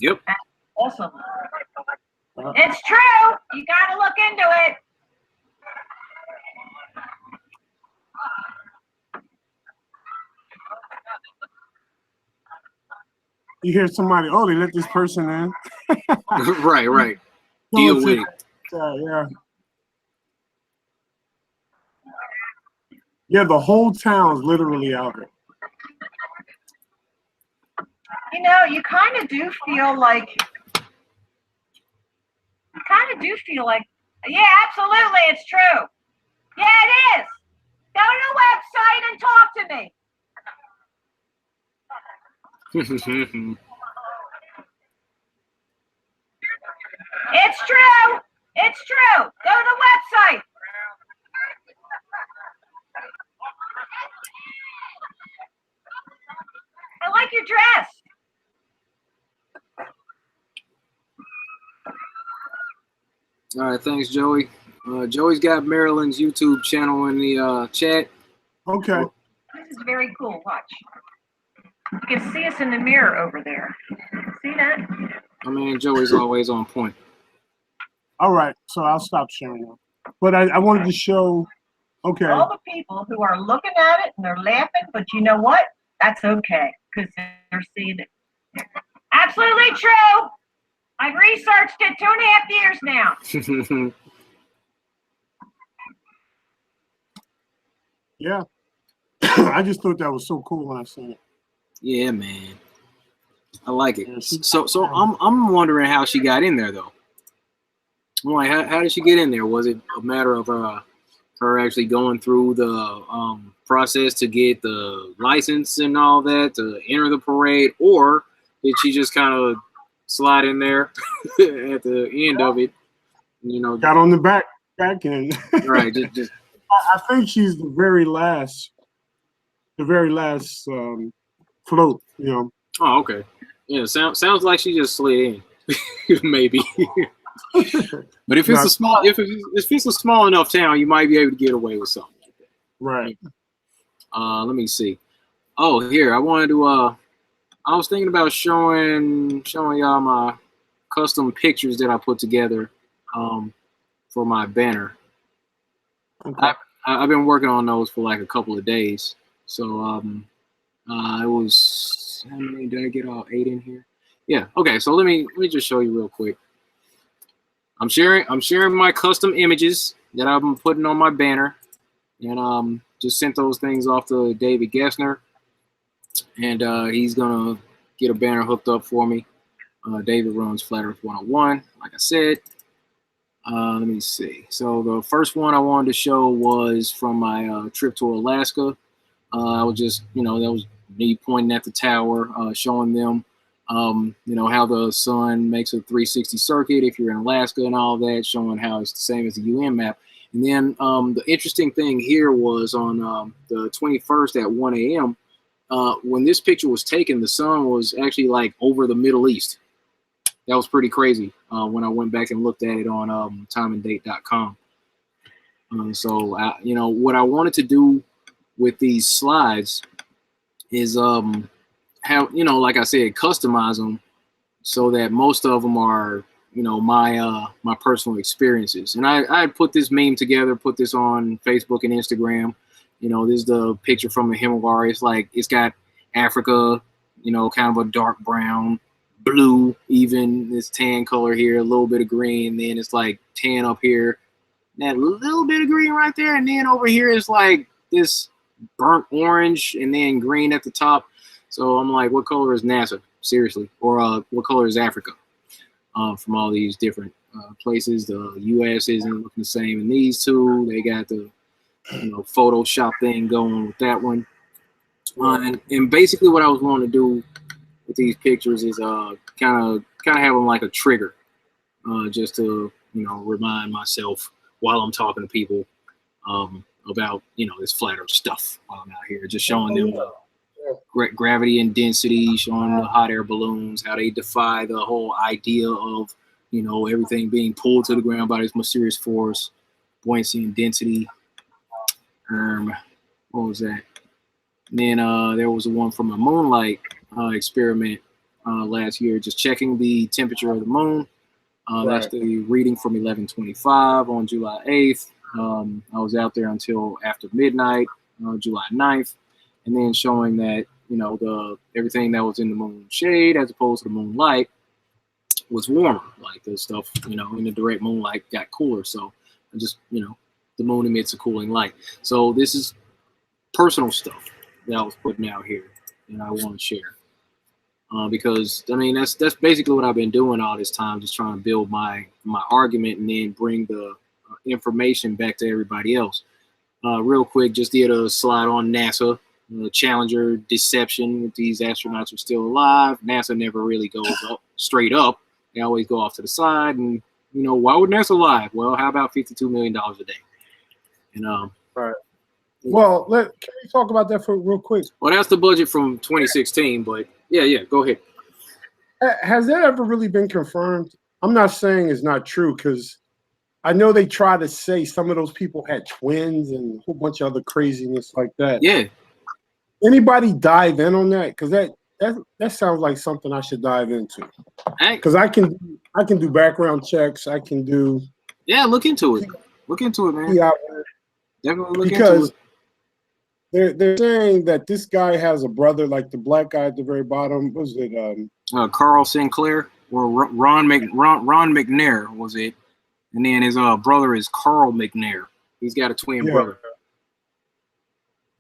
Yep. That's awesome. It's true. You got to look into it. You hear somebody, oh, they let this person in. Right. Deal with it. Yeah. Yeah, the whole town's literally out here. You know, you kind of do feel like, yeah, absolutely, it's true. Yeah, it is. Go to the website and talk to me. It's true. It's true. Go to the website. I like your dress. All right, thanks, Joey. Joey's got Maryland's YouTube channel in the chat. Okay. This is very cool. Watch. You can see us in the mirror over there. See that? I mean, Joey's always on point. All right, so I'll stop sharing now. But I wanted to show, okay. All the people who are looking at it and they're laughing, but you know what? That's okay because they're seeing it. Absolutely true. I've researched it 2.5 years now. Yeah. I just thought that was so cool when I seen it. Yeah, man. I like it. Yeah, So I'm wondering how she got in there though. I'm like, how did she get in there? Was it a matter of her actually going through the process to get the license and all that to enter the parade, or did she just kind of slide in there at the end of it? You know, got on the back end. right? Just I think she's the very last float. You know. Oh, okay. Yeah, sounds like she just slid in, maybe. But if it's if it's a small enough town, you might be able to get away with something like that. Right. Let me see. Oh, here I wanted to. I was thinking about showing y'all my custom pictures that I put together, for my banner. Okay. I've been working on those for like a couple of days. So it was, how many did I get? All 8 in here? Yeah. Okay. So let me just show you real quick. I'm sharing my custom images that I'm putting on my banner, and just sent those things off to David Gessner, and he's gonna get a banner hooked up for me. David runs Flat Earth 101, like I said. Let me see. So the first one I wanted to show was from my trip to Alaska. I was just, that was me pointing at the tower, showing them, how the sun makes a 360 circuit if you're in Alaska and all that, showing how it's the same as the UN map. And then the interesting thing here was on the 21st at 1 a.m., when this picture was taken, the sun was actually like over the Middle East. That was pretty crazy when I went back and looked at it on timeanddate.com. So, what I wanted to do with these slides is have, like I said, customize them so that most of them are, my personal experiences. And I put this meme together, put this on Facebook and Instagram. This is the picture from the Himalayas. Like, it's got Africa, kind of a dark brown, blue, even this tan color here, a little bit of green, and then it's like tan up here, that little bit of green right there, and then over here is like this burnt orange and then green at the top. So I'm like, what color is NASA? Seriously. Or what color is Africa? From all these different places. The US isn't looking the same in these two. They got the Photoshop thing going with that one. And basically what I was wanting to do with these pictures is kind of have them like a trigger, just to remind myself while I'm talking to people about this flat Earth stuff while I'm out here, just showing them gravity and density, showing the hot air balloons, how they defy the whole idea of everything being pulled to the ground by this mysterious force, buoyancy and density. What was that? And then there was one from a moonlight experiment last year, just checking the temperature of the moon. That's the reading from 11:25 on July 8th. I was out there until after midnight, July 9th, and then showing that everything that was in the moon shade as opposed to the moonlight was warmer. Like the stuff in the direct moonlight got cooler. So just the moon emits a cooling light. So this is personal stuff that I was putting out here, and I want to share because that's basically what I've been doing all this time, just trying to build my argument and then bring the information back to everybody else. Real quick, just did a slide on NASA, Challenger deception. If these astronauts are still alive, NASA never really goes up straight up. They always go off to the side, and why would NASA lie? Well, how about $52 million a day? And right. Well, can we talk about that for real quick? Well, that's the budget from 2016, but yeah, go ahead. Has that ever really been confirmed? I'm not saying it's not true, because I know they try to say some of those people had twins and a whole bunch of other craziness like that. Yeah. Anybody dive in on that? Because that sounds like something I should dive into. Because I can do background checks. I can do. Yeah, look into it. Look into it, man. Yeah, definitely look because into it. They're saying that this guy has a brother, like the black guy at the very bottom. Was it Carl Sinclair or Ron McNair was it? And then his brother is Carl McNair. He's got a twin brother.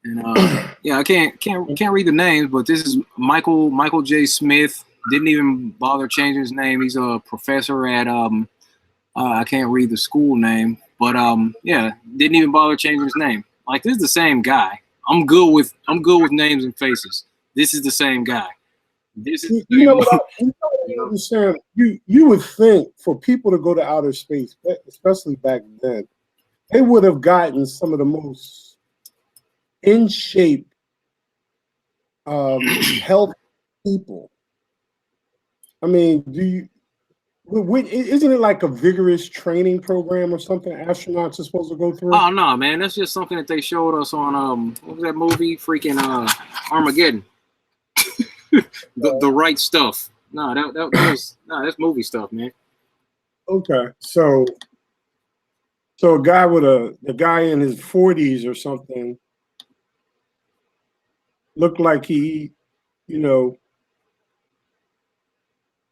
And I can't read the names, but this is Michael J. Smith. Didn't even bother changing his name. He's a professor at I can't read the school name, but didn't even bother changing his name. Like, this is the same guy. I'm good with names and faces. This is the same guy. This is understand. You would think for people to go to outer space, especially back then, they would have gotten some of the most in shape, healthy people. I mean, isn't it like a vigorous training program or something astronauts are supposed to go through? Oh no, man, that's just something that they showed us on what was that movie? Freaking Armageddon. the right stuff. No, that's movie stuff, man. Okay, so a guy in his 40s or something looked like he,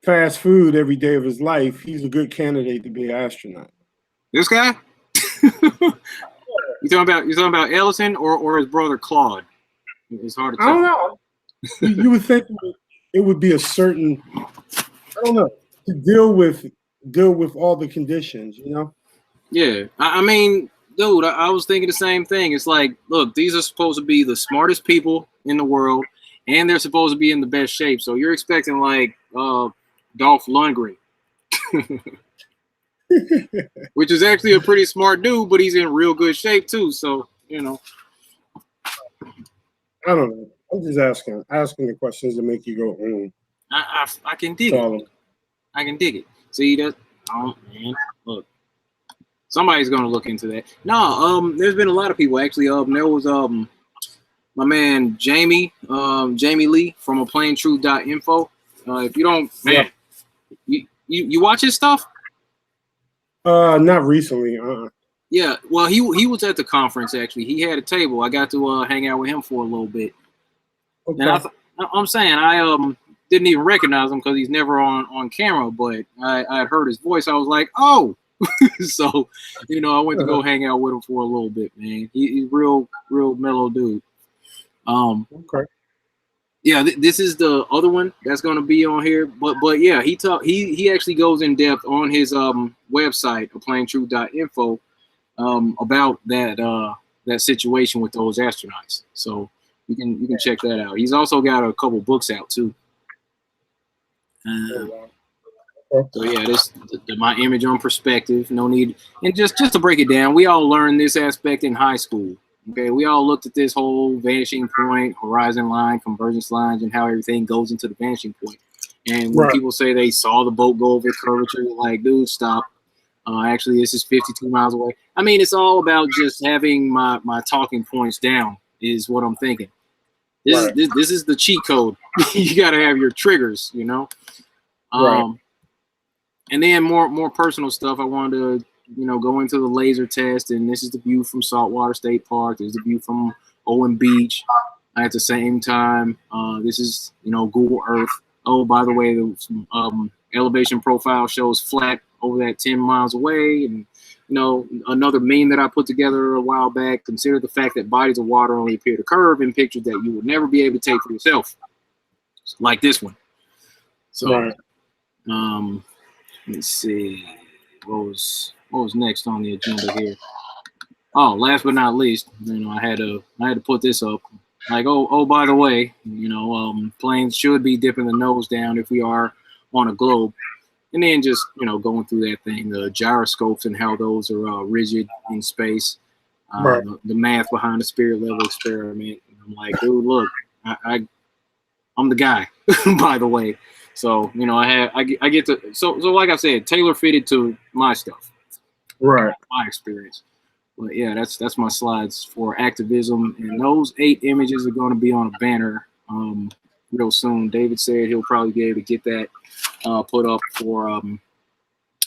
fast food every day of his life. He's a good candidate to be an astronaut. This guy? You talking about Ellison or his brother Claude? It's hard to tell. I don't know. You would think it would be a certain, I don't know, to deal with all the conditions, Yeah, I mean, dude, I was thinking the same thing. It's like, look, these are supposed to be the smartest people in the world, and they're supposed to be in the best shape. So you're expecting like Dolph Lundgren, which is actually a pretty smart dude, but he's in real good shape too. So I don't know. I'm just asking the questions to make you go. I can dig it. I can dig it. See that? Oh man, look. Somebody's gonna look into that. No, there's been a lot of people actually. There was my man Jamie Lee from AplainTruth.info. If you don't, man, you watch his stuff? Not recently. Yeah, well, he was at the conference actually. He had a table. I got to hang out with him for a little bit. Okay. And I'm saying I didn't even recognize him because he's never on camera, but I had heard his voice. I was like, oh. So, I went to go hang out with him for a little bit, man. He's real mellow dude. Okay. Yeah, this is the other one that's going to be on here, but yeah, he actually goes in depth on his website, AplainTruth.info, about that that situation with those astronauts. So you can check that out. He's also got a couple books out too. So yeah, this my image on perspective. No need, and just to break it down, we all learned this aspect in high school. Okay, we all looked at this whole vanishing point, horizon line, convergence lines, and how everything goes into the vanishing point. And when people say they saw the boat go over the curvature, you're like, dude, stop. Actually, this is 52 miles away. I mean, it's all about just having my talking points down is what I'm thinking. This is the cheat code. You got to have your triggers, you know. And then more personal stuff. I wanted to, go into the laser test, and this is the view from Saltwater State Park. There's the view from Owen Beach. At the same time, this is, Google Earth. Oh, by the way, the elevation profile shows flat over that 10 miles away. And, another meme that I put together a while back, consider the fact that bodies of water only appear to curve in pictures that you would never be able to take for yourself, like this one. So, let's see, what was next on the agenda here? Oh, last but not least, I had to put this up. Like, oh, by the way, planes should be dipping the nose down if we are on a globe. And then just, going through that thing, the gyroscopes and how those are rigid in space, the math behind the spirit level experiment. And I'm like, dude, look, I'm the guy, by the way. So, I get to, so like I said, tailor fitted to my stuff, my experience. But yeah, that's my slides for activism, and those 8 images are going to be on a banner real soon. David said he'll probably be able to get that put up for I don't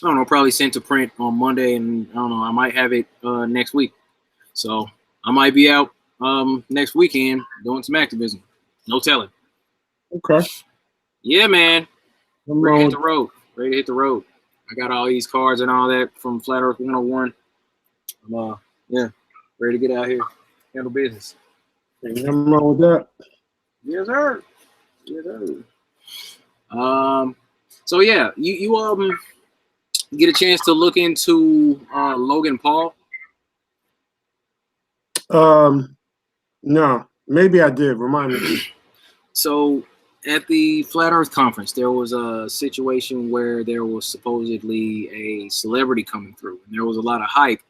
know, probably sent to print on Monday, and I don't know, I might have it next week. So I might be out next weekend doing some activism. No telling. Okay. Yeah, man. Ready to hit the road. I got all these cards and all that from Flat Earth 101. Yeah, ready to get out here, handle business. Ain't nothing wrong with that. Yes, sir. So yeah, you get a chance to look into Logan Paul? No, maybe I did. Remind me. So at the Flat Earth conference, there was a situation where there was supposedly a celebrity coming through, and there was a lot of hype.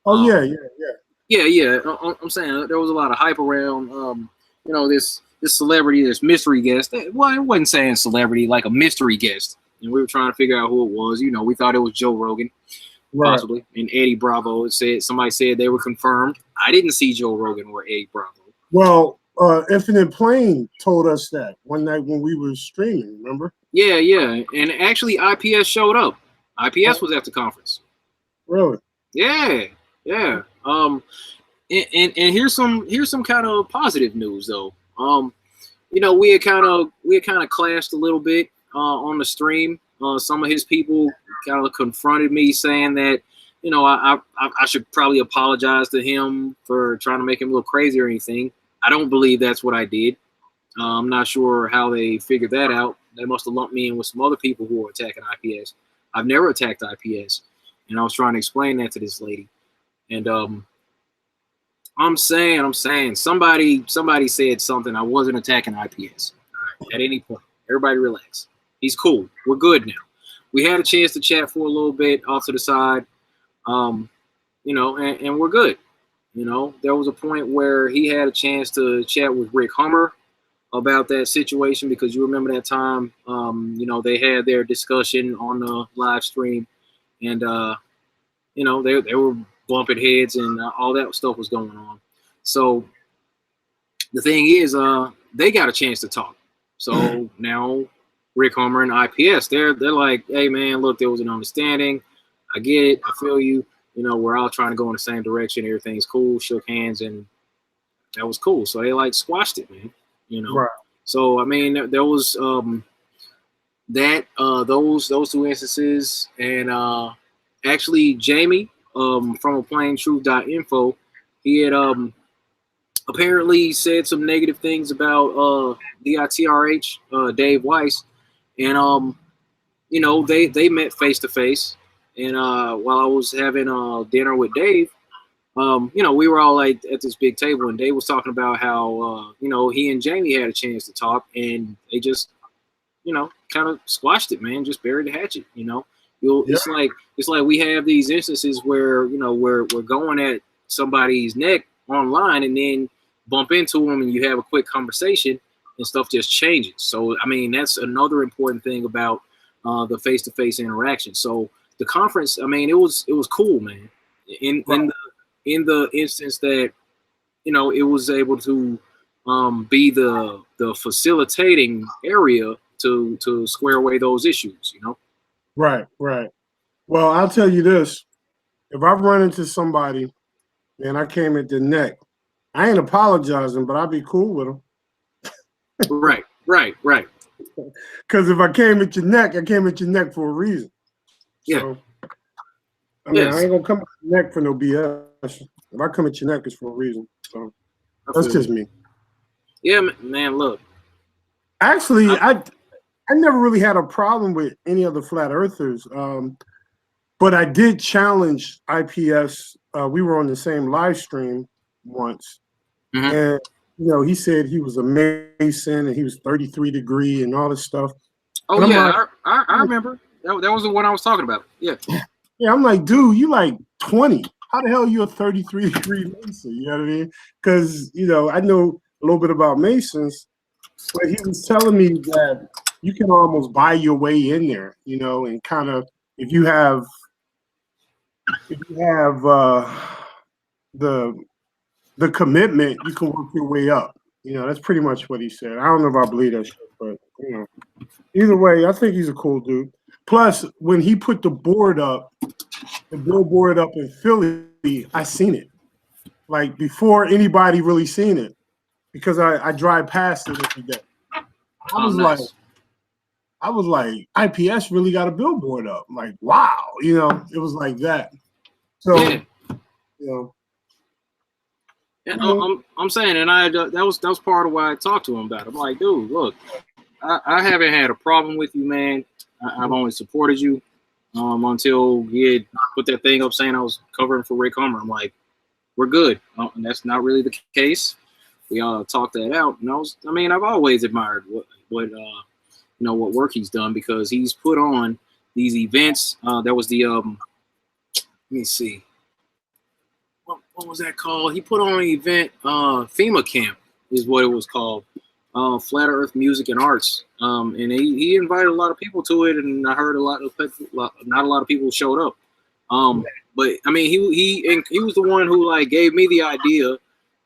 Oh, yeah. I'm saying there was a lot of hype around, this celebrity, this mystery guest. Well, it wasn't saying celebrity, like a mystery guest. And we were trying to figure out who it was. We thought it was Joe Rogan, possibly, and Eddie Bravo. Somebody said they were confirmed. I didn't see Joe Rogan or Eddie Bravo. Well, Infinite Plane told us that one night when we were streaming, remember? Yeah. And actually, IPS showed up. IPS was at the conference. Really? Yeah. And here's some kind of positive news though. We had kind of clashed a little bit on the stream. Some of his people kind of confronted me saying that, I should probably apologize to him for trying to make him look crazy or anything. I don't believe that's what I did. I'm not sure how they figured that out. They must have lumped me in with some other people who were attacking IPS. I've never attacked IPS, and I was trying to explain that to this lady. And I'm saying somebody said something. I wasn't attacking IPS. All right, at any point. Everybody relax. He's cool. We're good now. We had a chance to chat for a little bit off to the side, and we're good. There was a point where he had a chance to chat with Rick Hummer about that situation, because you remember that time, they had their discussion on the live stream, and, they were bumping heads and all that stuff was going on. So the thing is, they got a chance to talk. So now Rick Hummer and IPS, they're like, hey man, look, there was an understanding. I get it. I feel you. We're all trying to go in the same direction. Everything's cool. Shook hands, and that was cool. So they like squashed it, man. Right. So I mean, there was those two instances, and actually Jamie from AplainTruth.info, he had apparently said some negative things about DITRH, Dave Weiss, and they met face to face. And while I was having dinner with Dave, we were all like at this big table, and Dave was talking about how he and Jamie had a chance to talk, and they just kind of squashed it, man. Just buried the hatchet. It's like we have these instances where we're going at somebody's neck online, and then bump into them, and you have a quick conversation, and stuff just changes. So I mean, that's another important thing about the face-to-face interaction. So the conference, I mean, it was cool, man. In the instance that it was able to be the facilitating area to square away those issues. Right. Well, I'll tell you this: if I run into somebody and I came at the neck, I ain't apologizing, but I'll be cool with them. Right. Because if I came at your neck, I came at your neck for a reason. Yeah. So, I mean, I ain't gonna come at your neck for no BS. If I come at your neck, it's for a reason. So that's just me. Yeah, man. Look, actually, I never really had a problem with any of the flat earthers, but I did challenge IPS. We were on the same live stream once, and he said he was a Mason and he was 33 degree and all this stuff. Oh yeah, I remember. That was the one I was talking about. Yeah. Yeah, I'm like, dude, you like 20. How the hell are you a 33 degree Mason? You know what I mean? Because I know a little bit about Masons, but he was telling me that you can almost buy your way in there, and kind of if you have the commitment, you can work your way up. That's pretty much what he said. I don't know if I believe that shit, but either way, I think he's a cool dude. Plus, when he put the billboard up in Philly, I seen it like before anybody really seen it because I drive past it every day. I was like, IPS really got a billboard up. I'm like, wow, it was like that. So, And I'm saying, and that was part of why I talked to him about it. I'm like, dude, look, I haven't had a problem with you, man. I've only supported you until he had put that thing up saying I was covering for Rick Hummer. I'm like, we're good. And that's not really the case. We all talked that out. And I've always admired what work he's done because he's put on these events. That was the let me see. What was that called? He put on an event, FEMA Camp is what it was called. Flat Earth Music and Arts. And he invited a lot of people to it, and I heard not a lot of people showed up. But I mean, he was the one who gave me the idea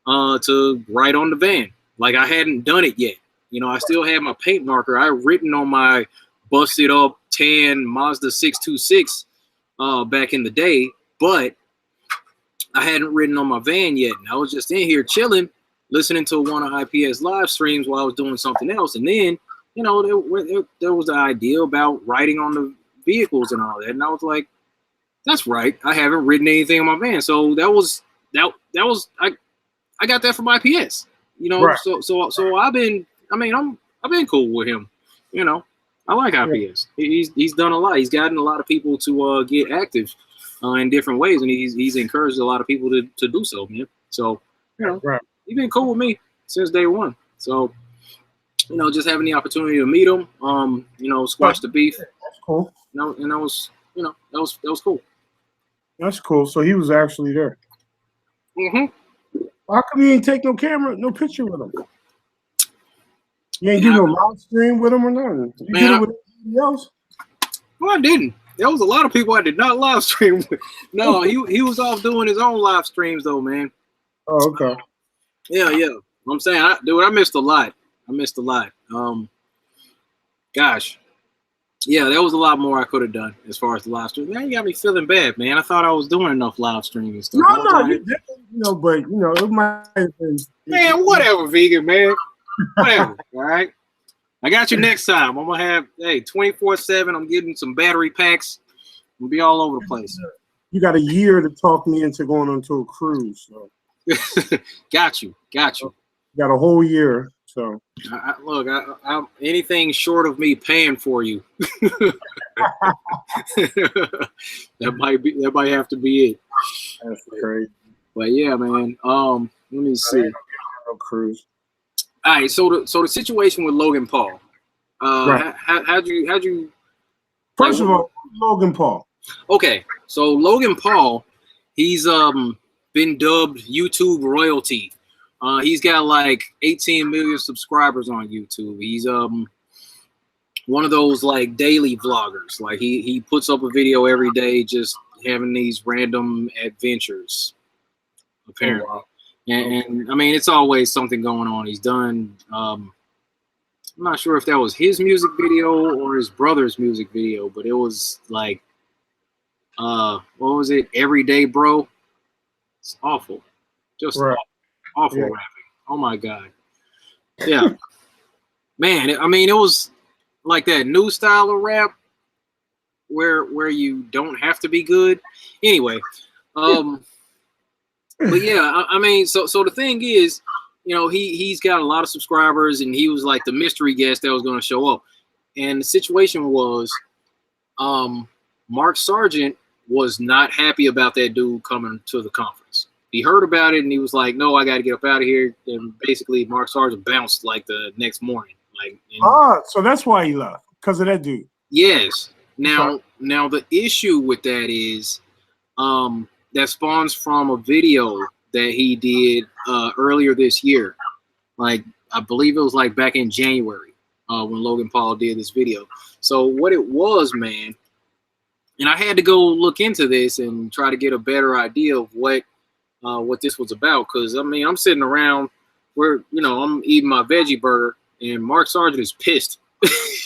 to write on the van. Like I hadn't done it yet. I still had my paint marker. I had written on my busted up tan Mazda 626 back in the day, but I hadn't written on my van yet. And I was just in here chilling, listening to one of IPS live streams while I was doing something else. And then, there was the idea about writing on the vehicles and all that. And I was like, that's right. I haven't written anything on my van. So that was I got that from IPS. Right. So I've been cool with him. I like IPS. He's done a lot. He's gotten a lot of people to get active in different ways, and he's encouraged a lot of people to do so, man. So he's been cool with me since day one. So just having the opportunity to meet him, squash the beef. That's cool. And that was cool. That's cool. So he was actually there. How come you ain't take no picture with him? You ain't do no live stream with him or nothing? You did it with anybody else? Well, I didn't. There was a lot of people I did not live stream with. No, he was off doing his own live streams though, man. Oh, okay. Yeah. I'm saying, I missed a lot. Gosh. Yeah, there was a lot more I could have done as far as the live stream. Man, you got me feeling bad, man. I thought I was doing enough live streaming stuff. No, you did, but it might have been. Man, whatever, vegan, man. Whatever, all right? I got you next time. I'm going to have, 24/7. I'm getting some battery packs. We'll be all over the place. You got a year to talk me into going onto a cruise. So. Got you. Got a whole year. So look, I'm anything short of me paying for you. That might have to be it. That's crazy. But yeah, man. Let me see. No cruise. All right, so the situation with Logan Paul. Right. How'd you? First of all, Logan Paul. Okay, so Logan Paul, he's been dubbed YouTube royalty. He's got like 18 million subscribers on YouTube. He's one of those like daily vloggers. Like he puts up a video every day, just having these random adventures. Apparently, Oh, wow. and I mean it's always something going on. He's done. I'm not sure if that was his music video or his brother's music video, but it was like, what was it? Everyday Bro. It's awful. Just Right. awful Yeah. rapping. Oh my God. Yeah. Man, I mean, it was like that new style of rap where you don't have to be good. Anyway, but yeah, I mean, so the thing is, you know, he's got a lot of subscribers, and he was like the mystery guest that was going to show up. And the situation was, Mark Sargent was not happy about that dude coming to the conference. He heard about it and he was like, "No, I got to get up out of here." And basically, Mark Sargent bounced like the next morning. Like, So that's why he left, because of that dude. yes. Now the issue with that is, that spawns from a video that he did earlier this year. Like, I believe it was like back in January when Logan Paul did this video. So what it was, man, and I had to go look into this and try to get a better idea of what this was about. Because, I mean, I'm sitting around where, you know, I'm eating my veggie burger and Mark Sargent is pissed.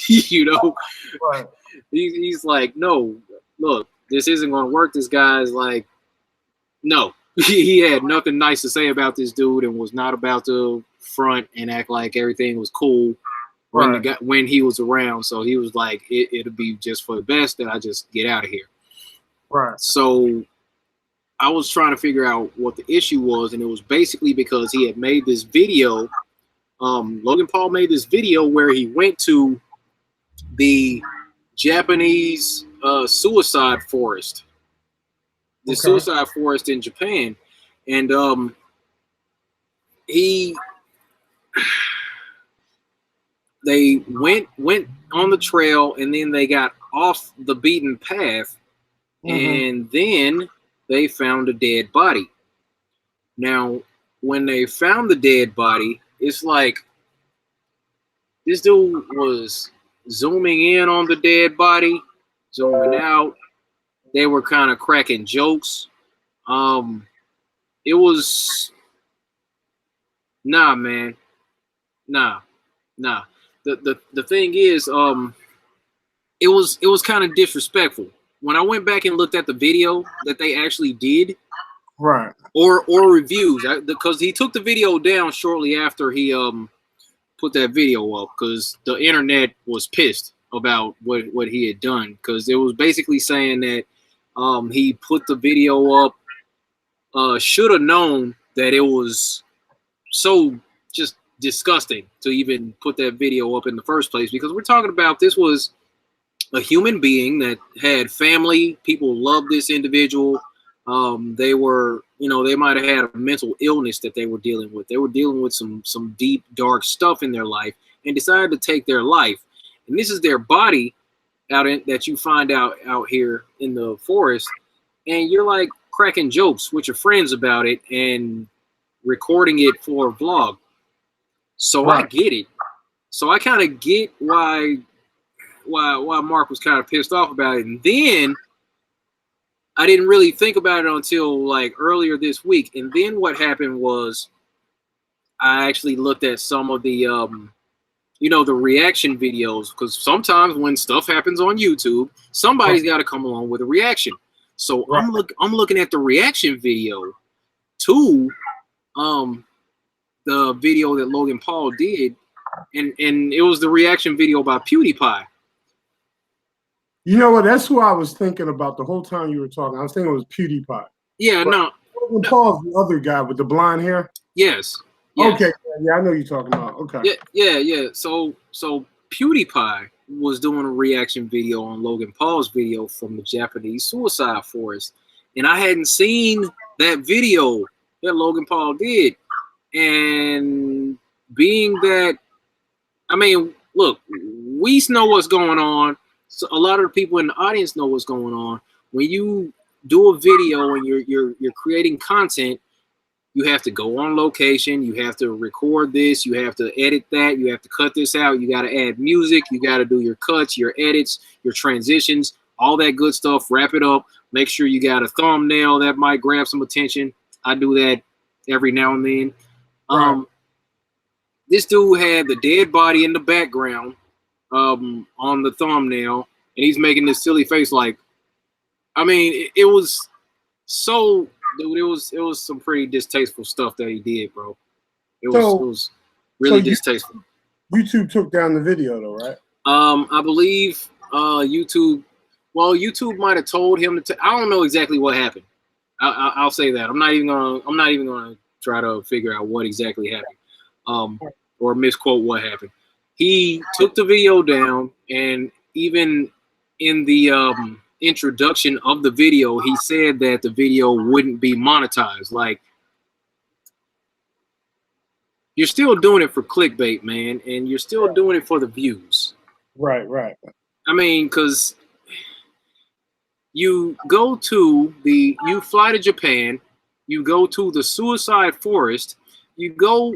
You know, Right. he's like, "No, look, this isn't going to work." This guy's like, no, he had nothing nice to say about this dude and was not about to front and act like everything was cool when he was around. So he was like, it'll be just for the best that I just get out of here. Right. So I was trying to figure out what the issue was, and it was basically because he had made this video. Logan Paul made this video where he went to the Japanese suicide forest. The suicide forest in Japan, and they went on the trail, and then they got off the beaten path, and then they found a dead body. Now, when they found the dead body, it's like this dude was zooming in on the dead body, zooming out. They were kind of cracking jokes. It was man. Nah. The thing is, it was kind of disrespectful. When I went back and looked at the video that they actually did, right, or reviews, because he took the video down shortly after he put that video up, because the internet was pissed about what he had done, because it was basically saying that he put the video up, should have known that it was so just disgusting to even put that video up in the first place, because we're talking about, this was a human being that had family. People loved this individual. They were, you know, they might have had a mental illness that they were dealing with. They were dealing with some deep, dark stuff in their life, and decided to take their life. And this is their body that you find out here in the forest, and you're like cracking jokes with your friends about it and recording it for a vlog. So right. I get it. So I kind of get why Mark was kind of pissed off about it. And then I didn't really think about it until like earlier this week. And then what happened was I actually looked at some of the the reaction videos, because sometimes when stuff happens on YouTube, somebody's got to come along with a reaction. So right. I'm looking at the reaction video to the video that Logan Paul did, and it was the reaction video by PewDiePie. You know what? That's who I was thinking about the whole time you were talking. I was thinking it was PewDiePie. Yeah, but no. Logan Paul's the other guy with the blonde hair. Yes. Okay. Yeah, I know you're talking about. Okay. Yeah. So PewDiePie was doing a reaction video on Logan Paul's video from the Japanese suicide forest, and I hadn't seen that video that Logan Paul did. And being that, I mean, look, we know what's going on. So a lot of the people in the audience know what's going on. When you do a video and you're creating content, you have to go on location. You have to record this. You have to edit that. You have to cut this out. You got to add music. You got to do your cuts, your edits, your transitions, all that good stuff. Wrap it up. Make sure you got a thumbnail that might grab some attention. I do that every now and then. Right. This dude had the dead body in the background on the thumbnail, and he's making this silly face like, I mean, it was so, dude, it was some pretty distasteful stuff that he did, bro. It was really distasteful. YouTube took down the video though, right? I believe YouTube might have told him to I don't know exactly what happened. I'll say that. I'm not even gonna try to figure out what exactly happened. Or misquote what happened. He took the video down, and even in the introduction of the video, he said that the video wouldn't be monetized. Like, you're still doing it for clickbait, man, and you're still doing it for the views. Right. I mean, because you fly to Japan, you go to the suicide forest, you go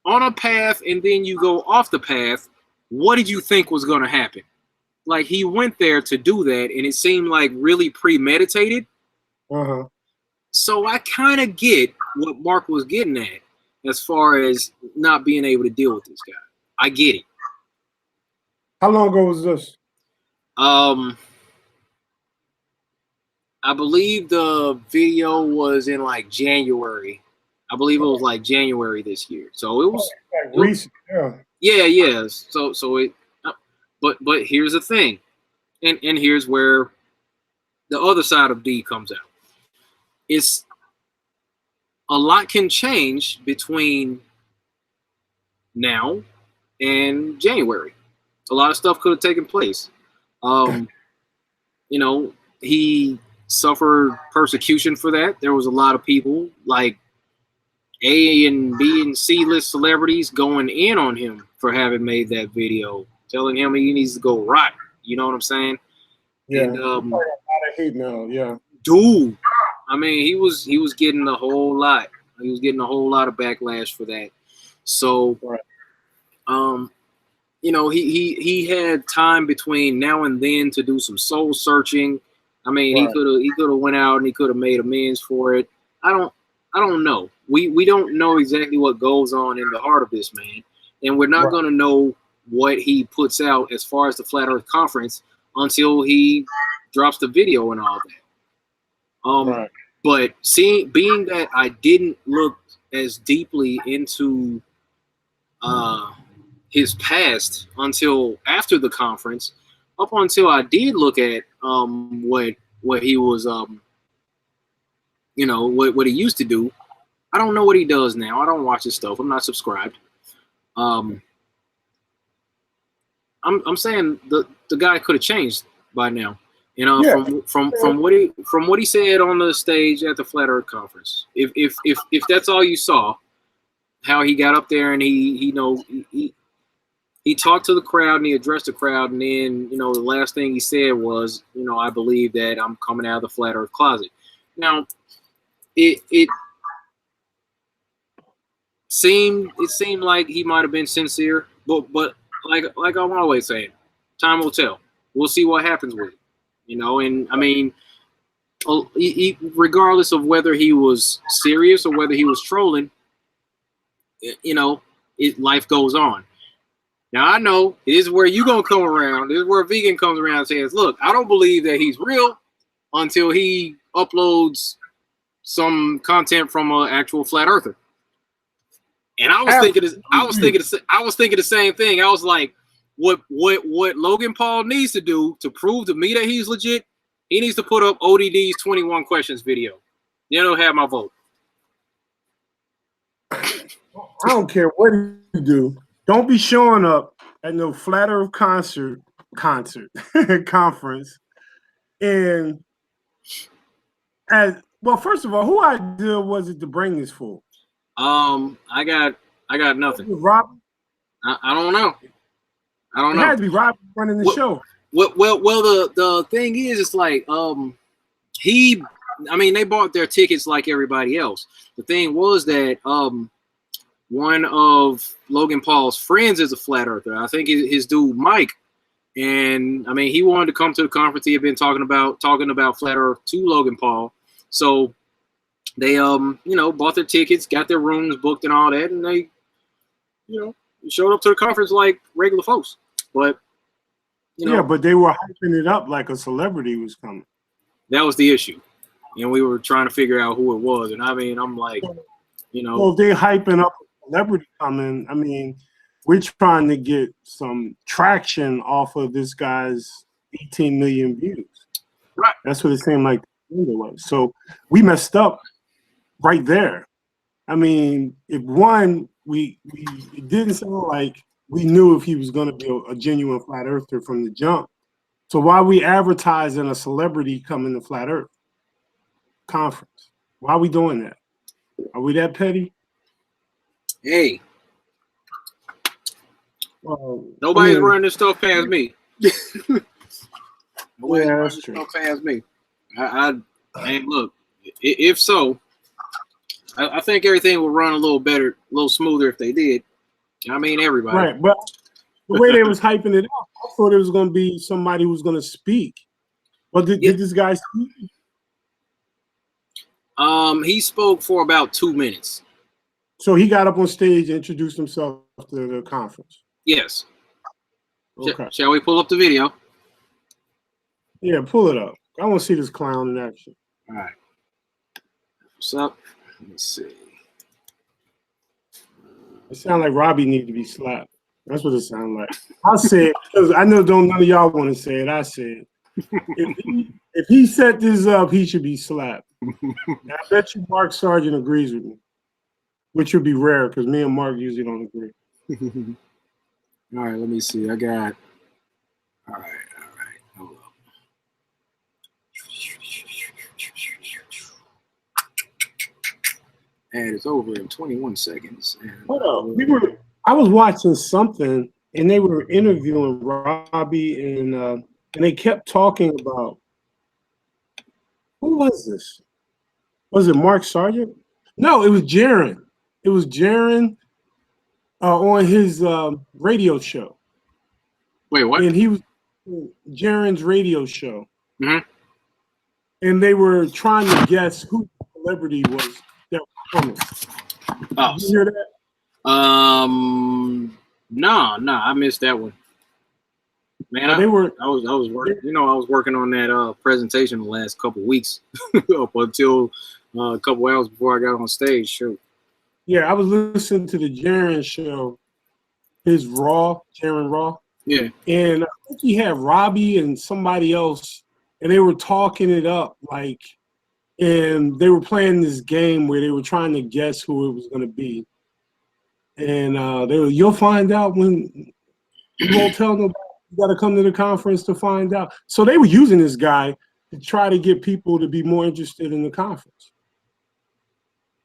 on a path, and then you go off the path. What did you think was going to happen? Like, he went there to do that, and it seemed like really premeditated. So I kind of get what Mark was getting at as far as not being able to deal with this guy. I get it. How long ago was this? I believe the video was in like January. I believe it was like January this year. So it was like recent. Yeah. So it. But here's the thing, and here's where the other side of D comes out. It's a lot can change between now and January. A lot of stuff could have taken place. You know, he suffered persecution for that. There was a lot of people like A and B and C list celebrities going in on him for having made that video, telling him he needs to go right. You know what I'm saying? Yeah. And, a lot of hate now. Yeah. Dude, I mean, he was getting a whole lot. He was getting a whole lot of backlash for that. So, you know, he had time between now and then to do some soul searching. I mean, he could have went out and he could have made amends for it. I don't know. We don't know exactly what goes on in the heart of this man, and we're not going to know what he puts out as far as the Flat Earth Conference until he drops the video and all that. But being that I didn't look as deeply into his past until after the conference, up until I did look at what he was you know, what he used to do. I don't know what he does now. I don't watch his stuff. I'm not subscribed. I'm saying the guy could have changed by now. You know, from what he said on the stage at the Flat Earth Conference. If that's all you saw, how he got up there and he talked to the crowd and he addressed the crowd, and then, you know, the last thing he said was, you know, I believe that I'm coming out of the Flat Earth closet. Now, it seemed like he might have been sincere, but like I'm always saying, time will tell. We'll see what happens with it, you know. And I mean, regardless of whether he was serious or whether he was trolling, you know, life goes on. Now I know this is where you gonna come around. This is where a vegan comes around and says, "Look, I don't believe that he's real until he uploads some content from an actual flat earther." And I was thinking the same thing. I was like, what Logan Paul needs to do to prove to me that he's legit, he needs to put up ODD's 21 questions video. You don't have my vote. I don't care what you do. Don't be showing up at no Flat Earth conference and as Well, first of all, who idea was it to bring this for? I got nothing. Rob. I don't know. I don't It know. had to be Rob running the show. Well, the thing is, it's like they bought their tickets like everybody else. The thing was that one of Logan Paul's friends is a flat earther. I think his dude Mike, and I mean he wanted to come to the conference. He had been talking about flat earth to Logan Paul, so they bought their tickets, got their rooms booked and all that, and they showed up to the conference like regular folks. But yeah, but they were hyping it up like a celebrity was coming. That was the issue, and we were trying to figure out who it was. And I mean, I'm like, well, if they're hyping up a celebrity coming, I mean, we're trying to get some traction off of this guy's 18 million views. Right. That's what it seemed like the was. So we messed up right there. I mean, if one, it didn't sound like we knew if he was going to be a genuine flat earther from the jump. So why are we advertising a celebrity coming to Flat Earth conference? Why are we doing that? Are we that petty? Hey, nobody's running this stuff past me. Nobody's running this stuff past me. And look, if so, I think everything would run a little better, a little smoother if they did. I mean, everybody. Right, but the way they was hyping it up, I thought it was going to be somebody who was going to speak. But did this guy speak? He spoke for about 2 minutes. So he got up on stage and introduced himself to the conference. Yes. Okay. Shall we pull up the video? Yeah, pull it up. I want to see this clown in action. All right. What's up? Let's see. It sounds like Robbie needs to be slapped. That's what it sounds like. I said, because I know none of y'all want to say it. I said, if he set this up, he should be slapped. I bet you Mark Sargent agrees with me, which would be rare because me and Mark usually don't agree. All right, let me see. All right. Hold up. And it's over in 21 seconds. Hold up. I was watching something and they were interviewing Robbie and they kept talking about who was this? Was it Mark Sargent? No, it was Jaron. It was Jaron on his radio show. Wait, what? And he was Jaron's radio show. Mm-hmm. And they were trying to guess who the celebrity was that was coming. Oh, did you hear that? No, I missed that one. Man, I was working. I was working on that presentation the last couple of weeks up until a couple hours before I got on stage. Sure. Yeah, I was listening to the Jaron show, his Jaron Raw. Yeah. And I think he had Robbie and somebody else, and they were talking it up and they were playing this game where they were trying to guess who it was going to be. And you'll find out when you won't tell nobody. You got to come to the conference to find out. So they were using this guy to try to get people to be more interested in the conference.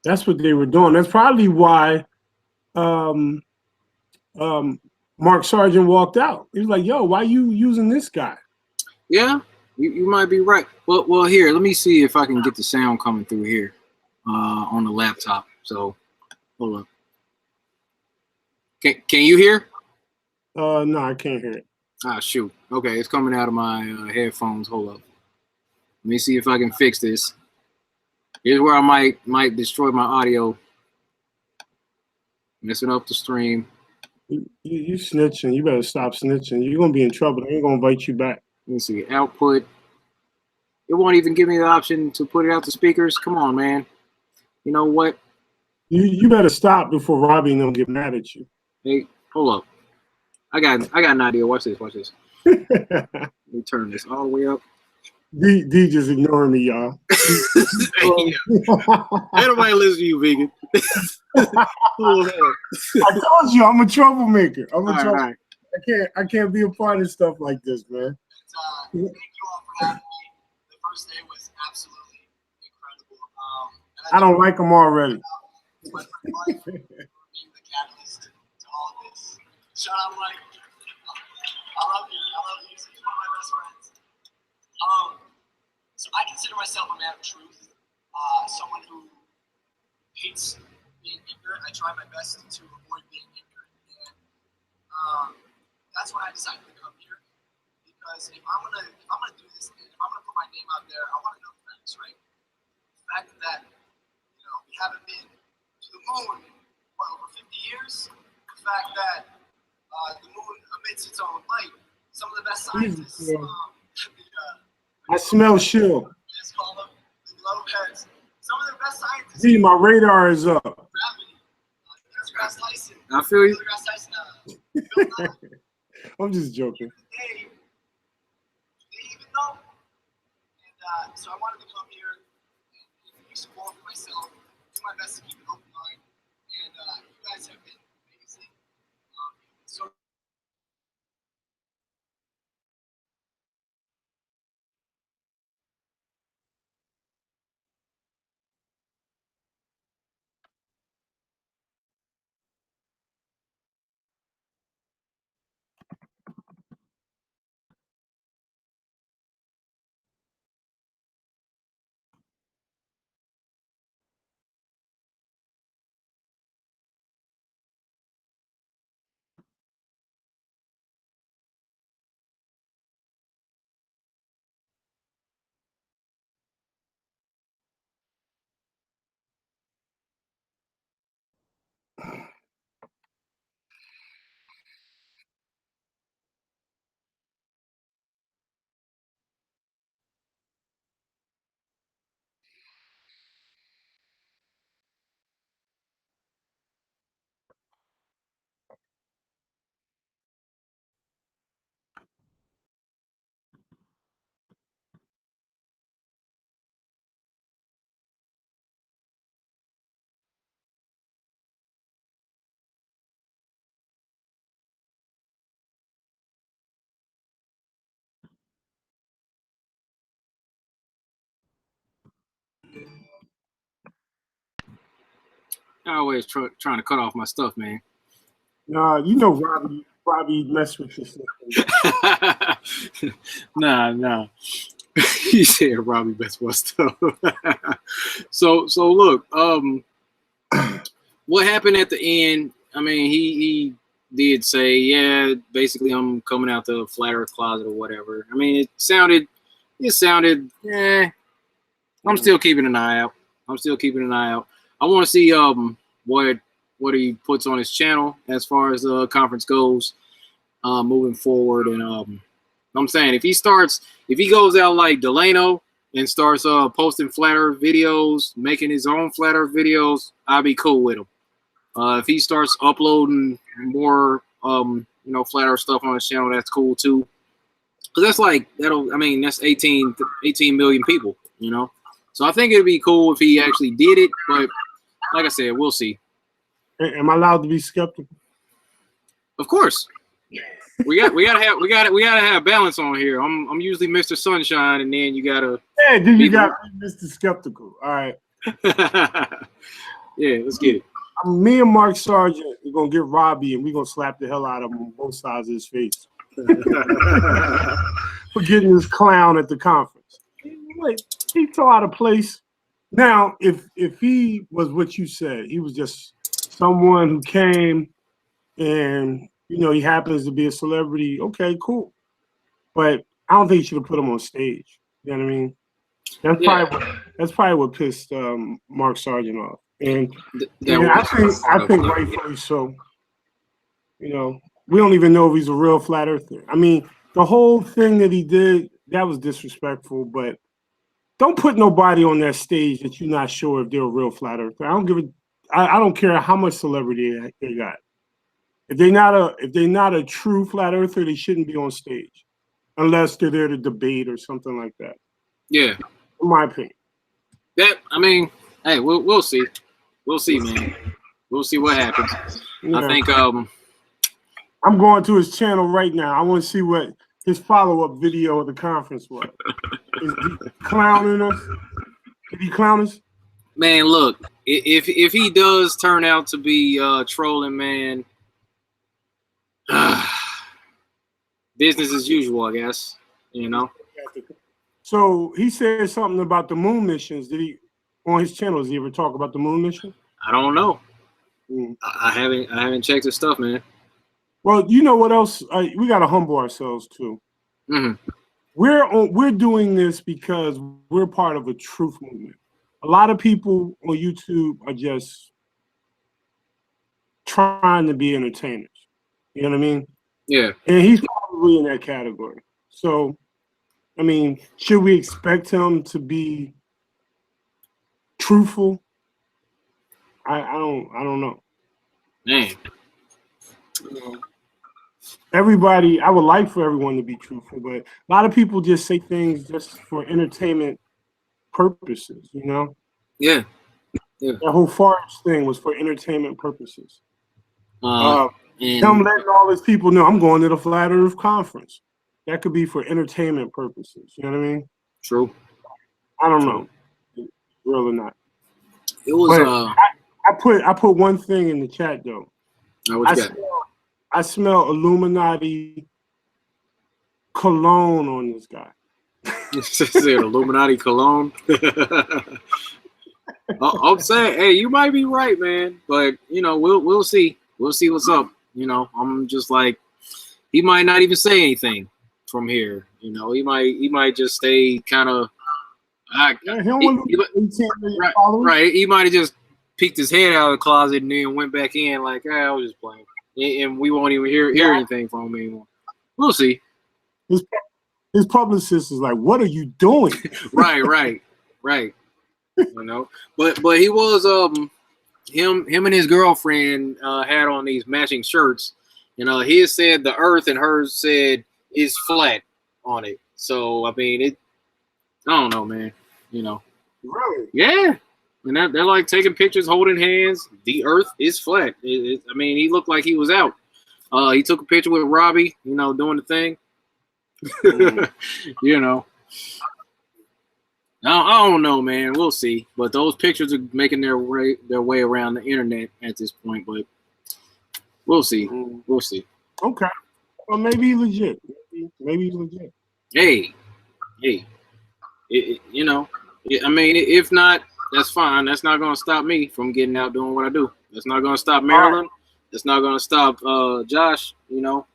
That's what they were doing. That's probably why Mark Sargent walked out. He was like, "Yo, why you using this guy?" Yeah, you might be right. Well, here, let me see if I can get the sound coming through here on the laptop. So, hold on. Can you hear? No, I can't hear it. Ah, shoot. Okay, it's coming out of my headphones. Hold up. Let me see if I can fix this. Here's where I might destroy my audio. Messing up the stream. You snitching. You better stop snitching. You're going to be in trouble. They ain't going to invite you back. Let me see. Output. It won't even give me the option to put it out to speakers. Come on, man. You know what? You better stop before Robbie and them get mad at you. Hey, hold up. I got an idea. Watch this. Let me turn this all the way up. D just ignoring me, y'all. Ain't nobody listen to you, vegan. I told you I'm a troublemaker. Right. I can't be a part of stuff like this, man. Thank you all for having me. The first day was absolutely incredible. I don't like him already. My wife being the catalyst to all of this. Shout out, Mike. I love you. I love you. He's one of my best friends. So I consider myself a man of truth. Someone who hates being ignorant. I try my best to avoid being ignorant. And that's why I decided to come here. Because if I'm gonna do this thing, if I'm gonna put my name out there, I want to know the facts, right? The fact that we haven't been to the moon in over 50 years. The fact that the moon emits its own light. Some of the best scientists. I smell shield. Let's call them the globe heads. Some of the best scientists. See, my radar is up. Gravity. Degrasse Tyson. I feel you. Degrasse Tyson. Bill Nye. I'm just joking. They even know. And so I wanted to come here and explore for myself, do my best to keep an open mind. And you guys have been amazing. So I always trying to cut off my stuff, man. Nah, you know Robbie messed with your system. Nah. He said Robbie best my stuff. So look, what happened at the end? I mean, he did say, yeah, basically I'm coming out the flat earth closet or whatever. I mean, it sounded, I'm still keeping an eye out. I want to see what he puts on his channel as far as the conference goes, moving forward. And I'm saying if he goes out like Delano and starts posting flat earth videos, making his own flat earth videos, I'll be cool with him. If he starts uploading more flat earth stuff on his channel, that's cool too. Because that's 18 million people, So I think it'd be cool if he actually did it, but like I said, we'll see. Am I allowed to be skeptical? Of course. We gotta have balance on here. I'm usually Mr. Sunshine, and then you gotta. Yeah, then you got Mr. Skeptical. All right. Yeah, let's get it. Me and Mark Sargent are gonna get Robbie, and we're gonna slap the hell out of him on both sides of his face for getting this clown at the conference. Wait, he tore out of place. Now, if he was what you said, he was just someone who came and he happens to be a celebrity. Okay, cool. But I don't think you should have put him on stage. You know what I mean? That's probably what pissed Mark Sargent off. And I think rightfully so. We don't even know if he's a real flat earther. I mean, the whole thing that he did, that was disrespectful, but don't put nobody on that stage that you're not sure if they're a real flat earther. I don't care how much celebrity they got. If they're not a true flat earther, they shouldn't be on stage, unless they're there to debate or something like that. Yeah, in my opinion. Hey, we'll see. We'll see, man. We'll see what happens. Yeah. I think I'm going to his channel right now. I want to see what his follow-up video of the conference was. Is he clowning us? Did he clown us? Man, look, if he does turn out to be trolling, man, business as usual, I guess. You know. So he said something about the moon missions. Did he on his channel? Does he ever talk about the moon mission? I don't know. Mm. I haven't checked his stuff, man. Well, you know what else? We got to humble ourselves too. Mm-hmm. We're doing this because we're part of a truth movement. A lot of people on YouTube are just trying to be entertainers. You know what I mean? Yeah. And he's probably in that category. So, I mean, should we expect him to be truthful? I don't know. Man. You know, everybody, I would like for everyone to be truthful, but a lot of people just say things just for entertainment purposes, you know? Yeah. Yeah. That whole forest thing was for entertainment purposes. And Him letting all his people know I'm going to the Flat Earth Conference. That could be for entertainment purposes. You know what I mean? true. I don't know, real or not. It was But I put one thing in the chat though. what you got? I smell Illuminati cologne on this guy. Said Illuminati cologne. I'm saying, hey, you might be right, man. But you know, we'll see. We'll see what's up. You know, I'm just like, he might not even say anything from here. You know, he might just stay kind of. Right. He might have just peeked his head out of the closet and then went back in like, I was just playing, and we won't even hear anything from him anymore. We'll see. His publicist is like, "What are you doing?" right. You know, but he was him and his girlfriend had on these matching shirts. You know, his said the Earth and hers said is flat on it. So I mean, I don't know, man. You know, Really? yeah. And they're like taking pictures, holding hands. The Earth is flat. I mean, he looked like he was out. He took a picture with Robbie, you know, doing the thing. You know, I don't know, man. We'll see. But those pictures are making their way around the internet at this point. But we'll see. We'll see. Okay. Well, maybe he's legit. Maybe he's legit. Hey. You know, I mean, if not, that's fine. That's not going to stop me from getting out doing what I do. That's not going to stop Marilyn. Right. That's not going to stop Josh. You know,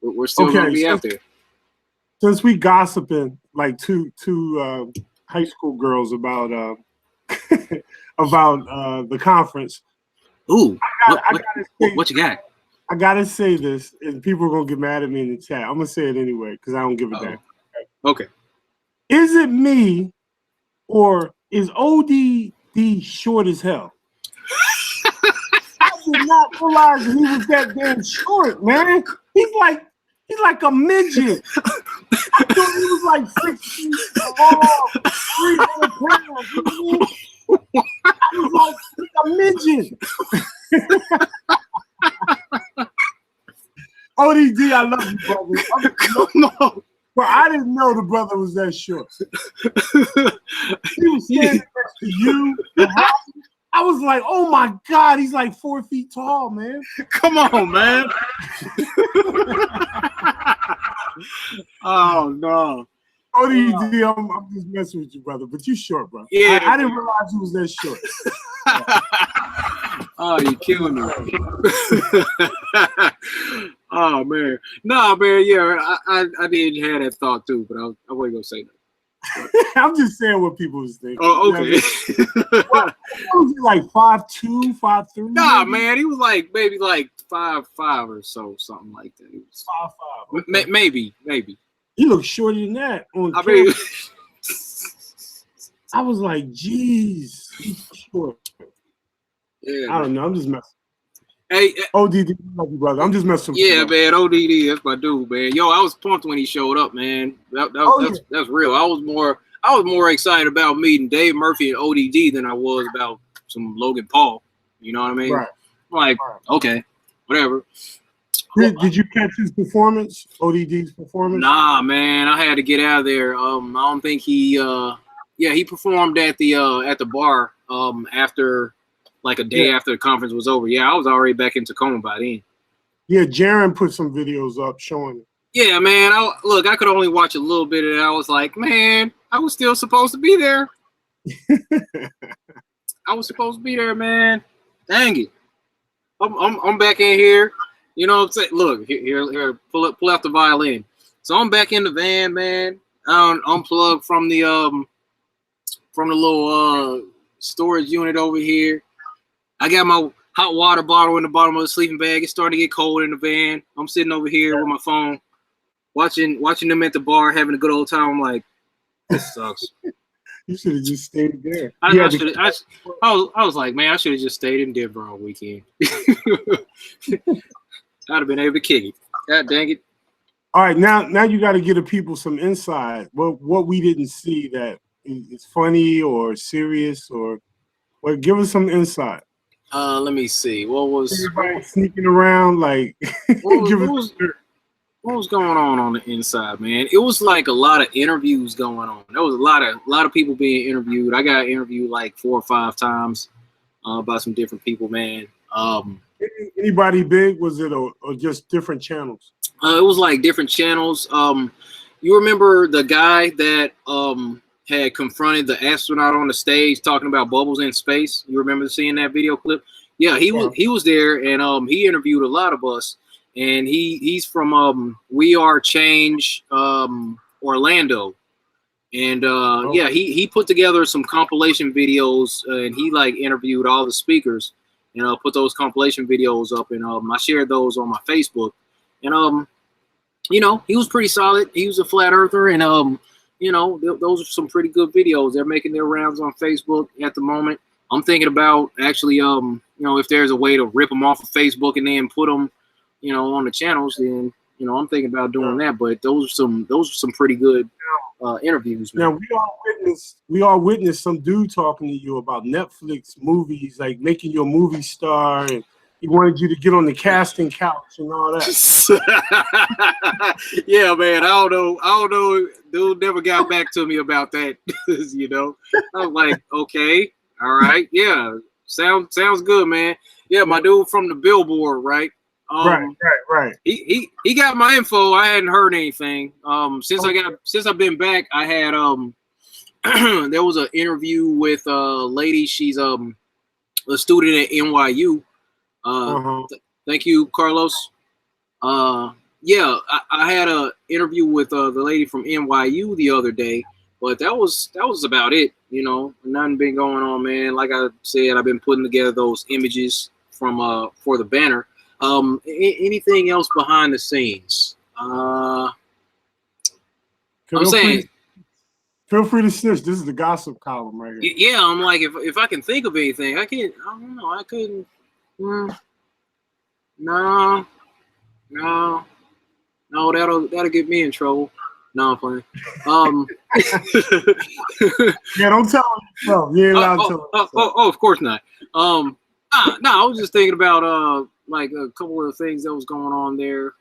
we're still going to be out there. Since we gossiping like two high school girls about the conference. Ooh, what you got? I gotta say this, and people are gonna get mad at me in the chat. I'm gonna say it anyway because I don't give a damn. Okay. Is it me, or is ODD short as hell? I did not realize he was that damn short, man. He's like a midget. I thought he was like 6 feet tall, 300 pounds. You know what I mean? I was like a midget. ODD, I love you, brother. But I didn't know the brother was that short. He was standing next to you. I was like, oh my God, he's like 4 feet tall, man. Come on, man. Oh, no. ODD, I'm just messing with you, brother, but you short, bro. Yeah. I didn't realize you was that short. Oh, you're killing me. Oh, man. No, man, yeah, I did have that thought, too, but I wasn't going to say that. I'm just saying what people was thinking. Oh, okay. What was he, like 5'2", 5'3"? Nah, man, he was like maybe like 5'5" or so, something like that. He was 5'5". Okay. Maybe. He looked shorter than that on camera. I was like, geez, he's short. Yeah, I don't know. I'm just messing. Hey, ODD, love you, brother. I'm just messing with yeah, you. man. ODD, that's my dude, man. Yo, I was pumped when he showed up, man. That's real. I was more excited about meeting Dave Murphy and ODD than I was about some Logan Paul. You know what I mean? Right. Like, okay, whatever. Did you catch his performance? ODD's performance? Nah, man. I had to get out of there. I don't think he. Yeah, he performed at the bar after like a day after the conference was over. Yeah, I was already back in Tacoma by then. Yeah, Jaron put some videos up showing it. Yeah, man. I could only watch a little bit, and I was like, man, I was still supposed to be there. I was supposed to be there, man. Dang it. I'm back in here. You know what I'm saying? Look, here, pull out the violin. So I'm back in the van, man. Unplugged from the little storage unit over here. I got my hot water bottle in the bottom of the sleeping bag. It's starting to get cold in the van. I'm sitting over here with my phone, watching them at the bar, having a good old time. I'm like, this sucks. You should have just stayed there. I was like, man, I should have just stayed in Denver all weekend. I'd have been able to kick it. God dang it. All right, now you got to give the people some insight. What we didn't see that is funny or serious or give us some insight. Let me see. What was everybody sneaking around like? What was going on the inside, man? It was like a lot of interviews going on. There was a lot of people being interviewed. I got interviewed like 4 or 5 times by some different people, man. Anybody big? Was it or just different channels? It was like different channels. You remember the guy that had confronted the astronaut on the stage talking about bubbles in space? You remember seeing that video clip? Yeah, he was there, and he interviewed a lot of us. And he's from We Are Change Orlando, and yeah, he put together some compilation videos, and he like interviewed all the speakers, and put those compilation videos up, and I shared those on my Facebook, and you know, he was pretty solid. He was a flat earther, and you know, those are some pretty good videos. They're making their rounds on Facebook at the moment. I'm thinking about actually, you know, if there's a way to rip them off of Facebook and then put them, you know, on the channels, then, you know, I'm thinking about doing that. But those are some pretty good interviews, man. Now we all witnessed some dude talking to you about Netflix movies, like making you a movie star, and he wanted you to get on the casting couch and all that. Yeah, man. I don't know. Dude never got back to me about that. You know, I was like, okay, all right, yeah, sounds good, man. Yeah, my dude from the Billboard, right? Right. He got my info. I hadn't heard anything. Since I've been back, I had there was an interview with a lady. She's a student at NYU. Thank you, Carlos. Yeah, I had a interview with the lady from NYU the other day, but that was about it. You know, nothing been going on, man. Like I said, I've been putting together those images from for the banner. Anything else behind the scenes? I'm saying, feel free to snitch. This is the gossip column right here. Yeah, I'm like, if I can think of anything, I can't. I don't know. I couldn't. No, that'll get me in trouble. No, I'm playing. Yeah, don't tell him yourself. You ain't allowed to tell him. Oh, of course not. No, I was just thinking about like a couple of things that was going on there.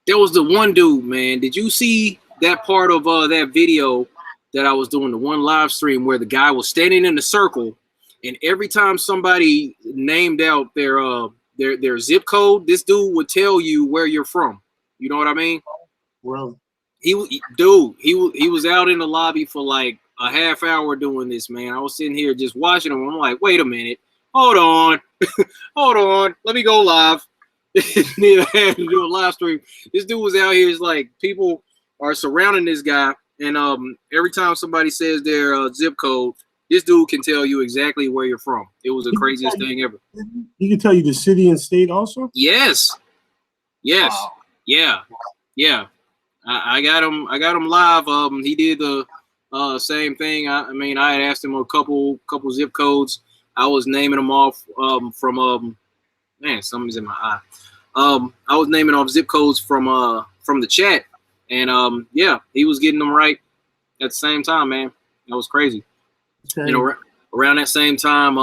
There was the one dude, man. Did you see that part of that video that I was doing, the one live stream where the guy was standing in a circle, and every time somebody named out their zip code, this dude would tell you where you're from. You know what I mean? Well, he was out in the lobby for like a half hour doing this, man. I was sitting here just watching him. I'm like, wait a minute. Hold on. Hold on. Let me go live. I had to do a live stream. This dude was out here. It's like people are surrounding this guy. And every time somebody says their zip code, this dude can tell you exactly where you're from. It was the craziest thing ever. He can tell you the city and state also? Yes. Wow. Yeah. I got him live. He did the same thing. I mean, I had asked him a couple zip codes. I was naming them off from man, something's in my eye. I was naming off zip codes from the chat, and yeah, he was getting them right at the same time, man. That was crazy. Okay. You know, around that same time,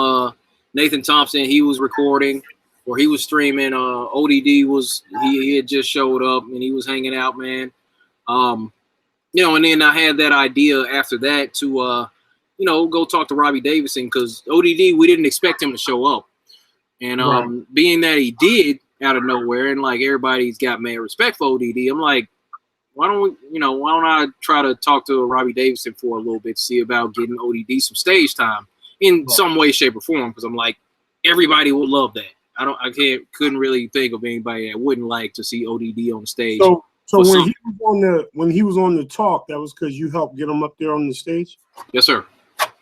Nathan Thompson, he was recording or he was streaming. ODD was he had just showed up and he was hanging out, man. You know, and then I had that idea after that to go talk to Robbie Davidson because ODD, we didn't expect him to show up. And Right. being that he did out of nowhere and like everybody's got mad respect for ODD, I'm like, why don't I try to talk to Robbie Davidson for a little bit to see about getting ODD some stage time in some way, shape, or form? Because I'm like, everybody would love that. Couldn't really think of anybody that wouldn't like to see ODD on the stage. So when he was on the talk, that was because you helped get him up there on the stage. Yes, sir.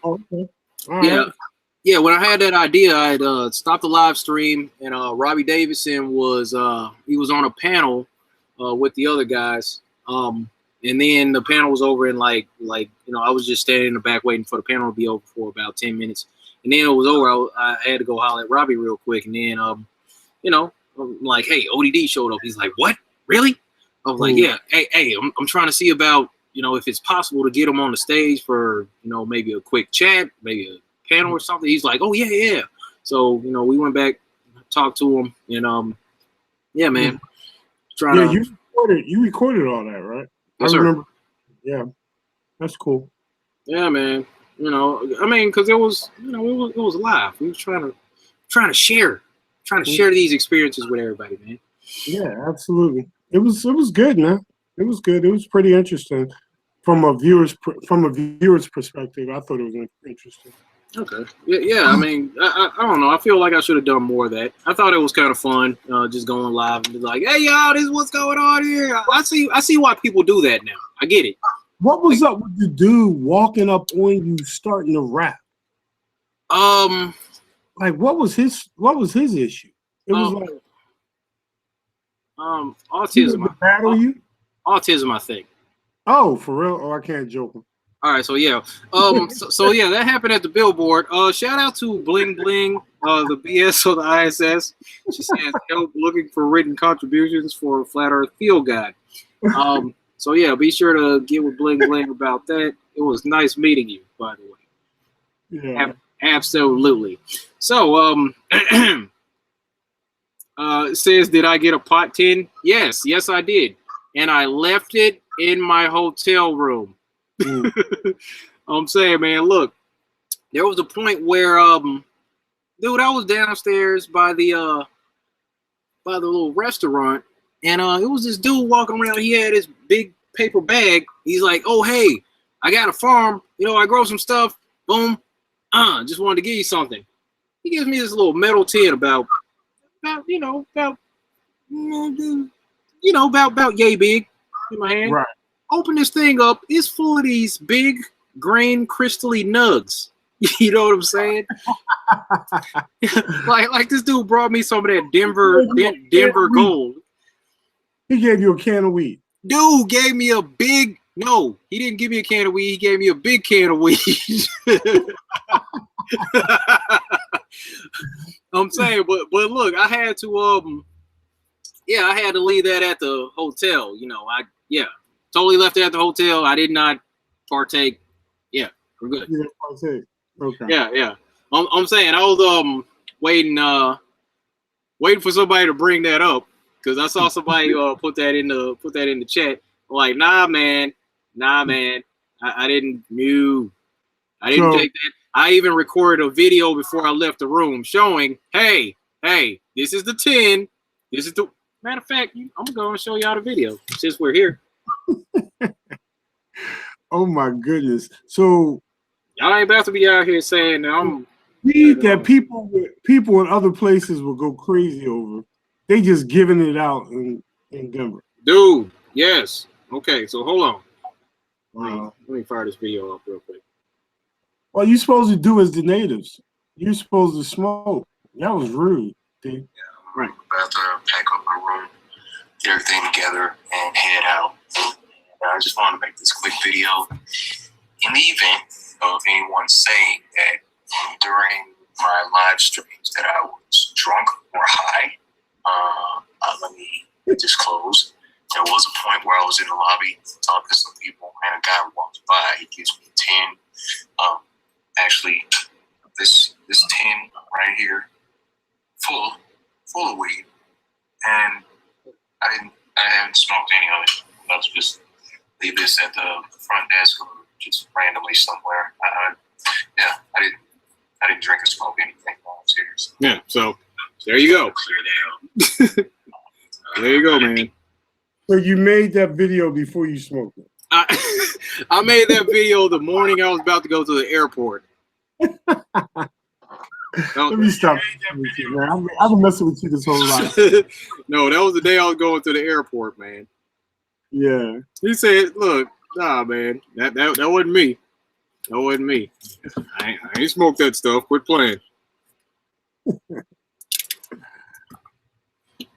Oh, okay. All Yeah. right. Yeah, when I had that idea, I had stopped the live stream, and Robbie Davidson was he was on a panel with the other guys, and then the panel was over in like I was just standing in the back waiting for the panel to be over for about 10 minutes, and then it was over. I had to go holler at Robbie real quick, and then I'm like, hey, ODD showed up. He's like, what? Really? I was like, yeah. Hey, I'm trying to see about if it's possible to get him on the stage for maybe a quick chat, maybe a panel or something. He's like, oh yeah. So we went back, talked to him, and yeah, man. You recorded all that, right? Yes, I remember. Yeah, that's cool. Yeah, man. Because it was live. We was trying to share these experiences with everybody, man. Yeah, absolutely. It was good, man. It was good. It was pretty interesting from a viewer's perspective. I thought it was interesting. Okay. Yeah. I don't know. I feel like I should have done more of that. I thought it was kind of fun, just going live and be like, "Hey, y'all, this is what's going on here." I see why people do that now. I get it. What was up with the dude walking up on you, starting to rap? Like, what was his issue? It was like, autism. Battle you? Autism, I think. Oh, for real? Oh, I can't joke. All right, so yeah, so yeah, that happened at the billboard. Shout out to Bling Bling, the BS of the ISS. She says, "Help looking for written contributions for a Flat Earth Field Guide." So yeah, be sure to get with Bling Bling about that. It was nice meeting you, by the way. Yeah, absolutely. So it says, did I get a pot tin? Yes, I did, and I left it in my hotel room. I'm saying, man, look, there was a point where dude, I was downstairs by the little restaurant, and it was this dude walking around. He had his big paper bag. He's like, oh, hey, I got a farm, I grow some stuff. Boom. Just wanted to give you something. He gives me this little metal tin about yay big in my hand. right. Open this thing up. It's full of these big green crystally nugs. You know what I'm saying? like this dude brought me some of that Denver gold. He gave you a can of weed. Dude gave me no, he didn't give me a can of weed. He gave me a big can of weed. I'm saying, but look, I had to I had to leave that at the hotel. Totally left it at the hotel. I did not partake. Yeah, we're good. You didn't partake. Okay. Yeah. I'm saying I was waiting for somebody to bring that up because I saw somebody put that in the chat. I'm like, nah, man. I didn't take that. I even recorded a video before I left the room showing, hey, this is the 10. This is the matter of fact. I'm going to show y'all the video since we're here. Oh my goodness! So y'all ain't about to be out here saying that I'm that people in other places will go crazy over. They just giving it out in Denver. Dude, yes. Okay, so hold on. Let me fire this video up real quick. What you supposed to do as the natives? You're supposed to smoke. That was rude, dude. Yeah, I'm in the bathroom, pack up my room, get everything together, and head out. I just want to make this quick video. In the event of anyone saying that during my live streams that I was drunk or high, let me disclose. There was a point where I was in the lobby talking to some people, and a guy walks by. He gives me 10. Actually, this 10 right here, full of weed, and I haven't smoked any of it. I was just leave this at the front desk or just randomly somewhere. yeah, I didn't drink or smoke anything while I was here. So. Yeah, so there you go. Clear that up. There you go, man. So you made that video before you smoked it? I made that video the morning I was about to go to the airport. Let me stop with you, man. I've been messing with you this whole life. No, that was the day I was going to the airport, man. Yeah. He said, "Look, nah, man, that wasn't me. That wasn't me. I ain't smoked that stuff. Quit playing."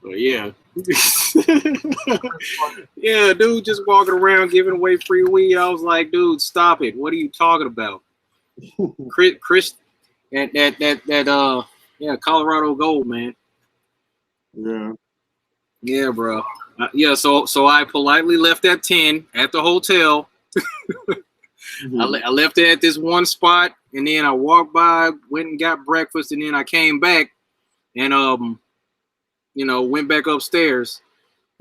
But yeah. Yeah, dude just walking around giving away free weed. I was like, dude, stop it. What are you talking about? Chris that Colorado Gold, man. Yeah. Yeah, bro. Yeah, so I politely left that 10 at the hotel. I left it at this one spot, and then I walked by, went and got breakfast, and then I came back and went back upstairs,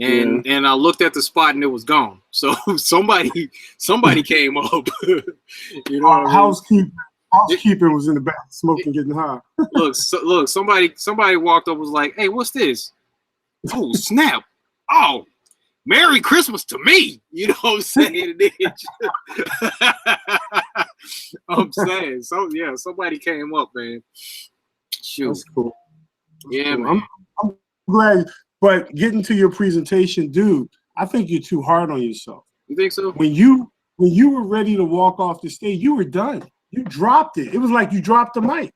and I looked at the spot and it was gone. So somebody came up. You know, housekeeping was in the back smoking, getting high. Look, somebody walked up, was like, "Hey, what's this?" Oh, snap! Oh, Merry Christmas to me. You know what I'm saying? I'm saying, so yeah, somebody came up, man. Shoot. That's cool. Yeah, man. I'm glad. But getting to your presentation, dude, I think you're too hard on yourself. You think so? When you were ready to walk off the stage, you were done. You dropped it. It was like you dropped the mic.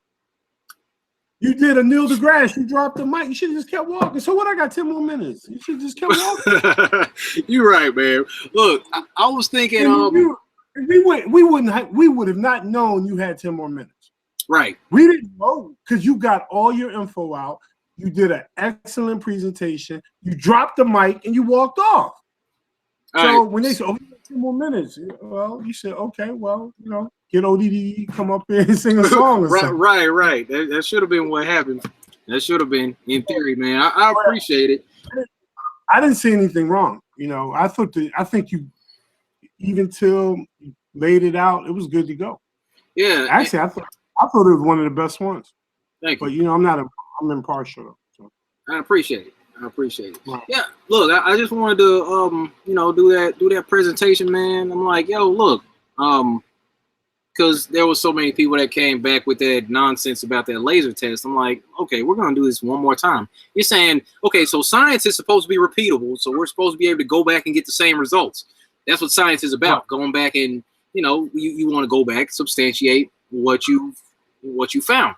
You did a Neil deGrasse. You dropped the mic. You should have just kept walking. So what? I got 10 more minutes. You should just kept walking. You're right, man. Look, I was thinking, we would have not known you had 10 more minutes. Right. We didn't know because you got all your info out. You did an excellent presentation. You dropped the mic and you walked off. So when they said, "Oh, you got 10 more minutes," well, you said, "Okay, well, get ODD, come up here and sing a song." Or something. Right. That should have been what happened. That should have been, in theory, man. I appreciate it. I didn't see anything wrong. I think you, even till you laid it out, it was good to go. Yeah. Actually, I thought it was one of the best ones. Thank you. But I'm impartial. So. I appreciate it. Right. Yeah. Look, I just wanted to do that presentation, man. I'm like, yo, look, because there was so many people that came back with that nonsense about that laser test. I'm like, okay, we're gonna do this one more time. You're saying, okay, so science is supposed to be repeatable, so we're supposed to be able to go back and get the same results. That's what science is about. Right. Going back and you want to go back, substantiate what you found.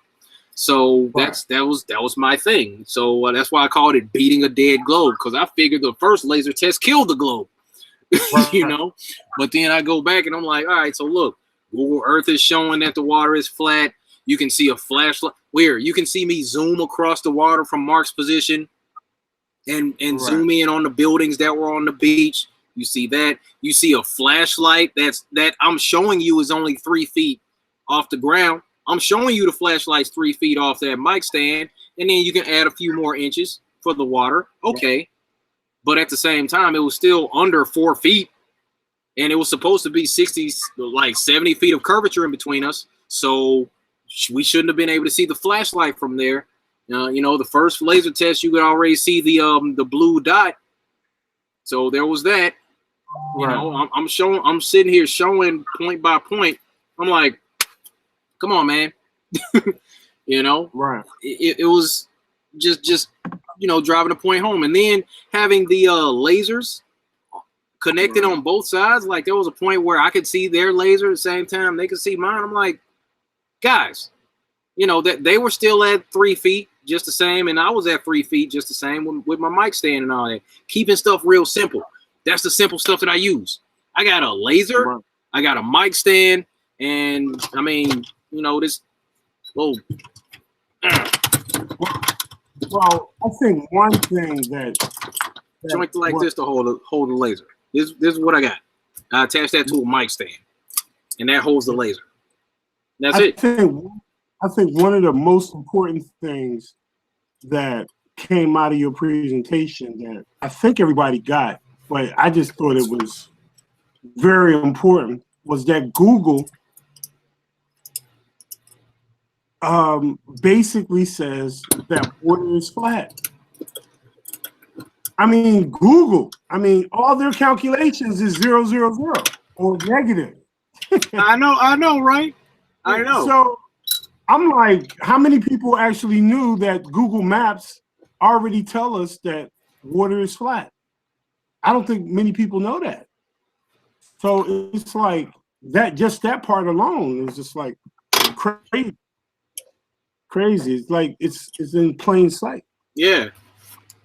So right. that was my thing. So that's why I called it beating a dead globe, because I figured the first laser test killed the globe. Right. But then I go back and I'm like, all right, so look, Google Earth is showing that the water is flat. You can see a flashlight. Where you can see me zoom across the water from Mark's position and right. Zoom in on the buildings that were on the beach. You see that. You see a flashlight that I'm showing you is only 3 feet off the ground. I'm showing you the flashlight's 3 feet off that mic stand, and then you can add a few more inches for the water. Okay. But at the same time, it was still under 4 feet, and it was supposed to be 70 feet of curvature in between us. So we shouldn't have been able to see the flashlight from there. The first laser test, you could already see the blue dot. So there was that. Right. I'm sitting here showing point by point. I'm like, come on, man. Right. It was just driving the point home, and then having the lasers connected on both sides. Like there was a point where I could see their laser at the same time they could see mine. I'm like, guys, that they were still at 3 feet just the same, and I was at 3 feet just the same with my mic stand and all that. Keeping stuff real simple. That's the simple stuff that I use. I got a laser, right. I got a mic stand, and I mean, this. Well, I think one thing that joint like this to hold the laser. This is what I got. I attach that to a mic stand, and that holds the laser. That's it. I think one of the most important things that came out of your presentation that I think everybody got, but I just thought it was very important, was that Google basically says that water is flat. I mean, Google. I mean, all their calculations is 0, 0, 0 or negative. I know, right? I know. So I'm like, how many people actually knew that Google Maps already tell us that water is flat? I don't think many people know that. So it's like that. Just that part alone is just like crazy. Crazy. It's like it's in plain sight. Yeah.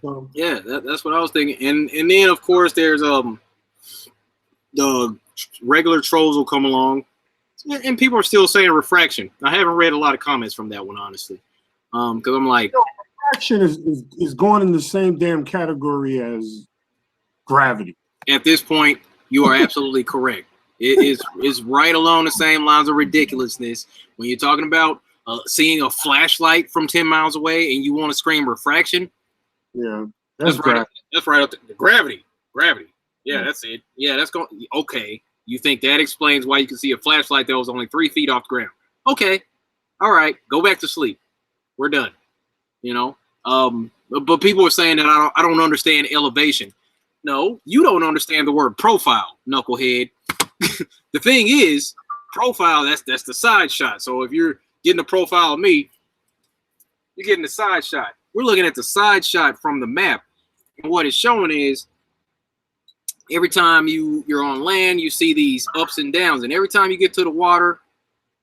So, yeah, that's what I was thinking. And then of course there's the regular trolls will come along, and people are still saying refraction. I haven't read a lot of comments from that one, honestly, because I'm like, refraction is going in the same damn category as gravity. At this point, you are absolutely correct. It's right along the same lines of ridiculousness when you're talking about seeing a flashlight from 10 miles away and you want to scream refraction. Yeah, that's right. That's right up the gravity. Yeah, that's it. Yeah, that's going. Okay, you think that explains why you can see a flashlight that was only 3 feet off the ground? Okay, all right, go back to sleep. We're done. You know. But people are saying that I don't understand elevation. No, you don't understand the word profile, knucklehead. The thing is, profile, that's the side shot. So if you're getting a profile of me, you're getting the side shot. We're looking at the side shot from the map. And what it's showing is every time you're on land, you see these ups and downs. And every time you get to the water,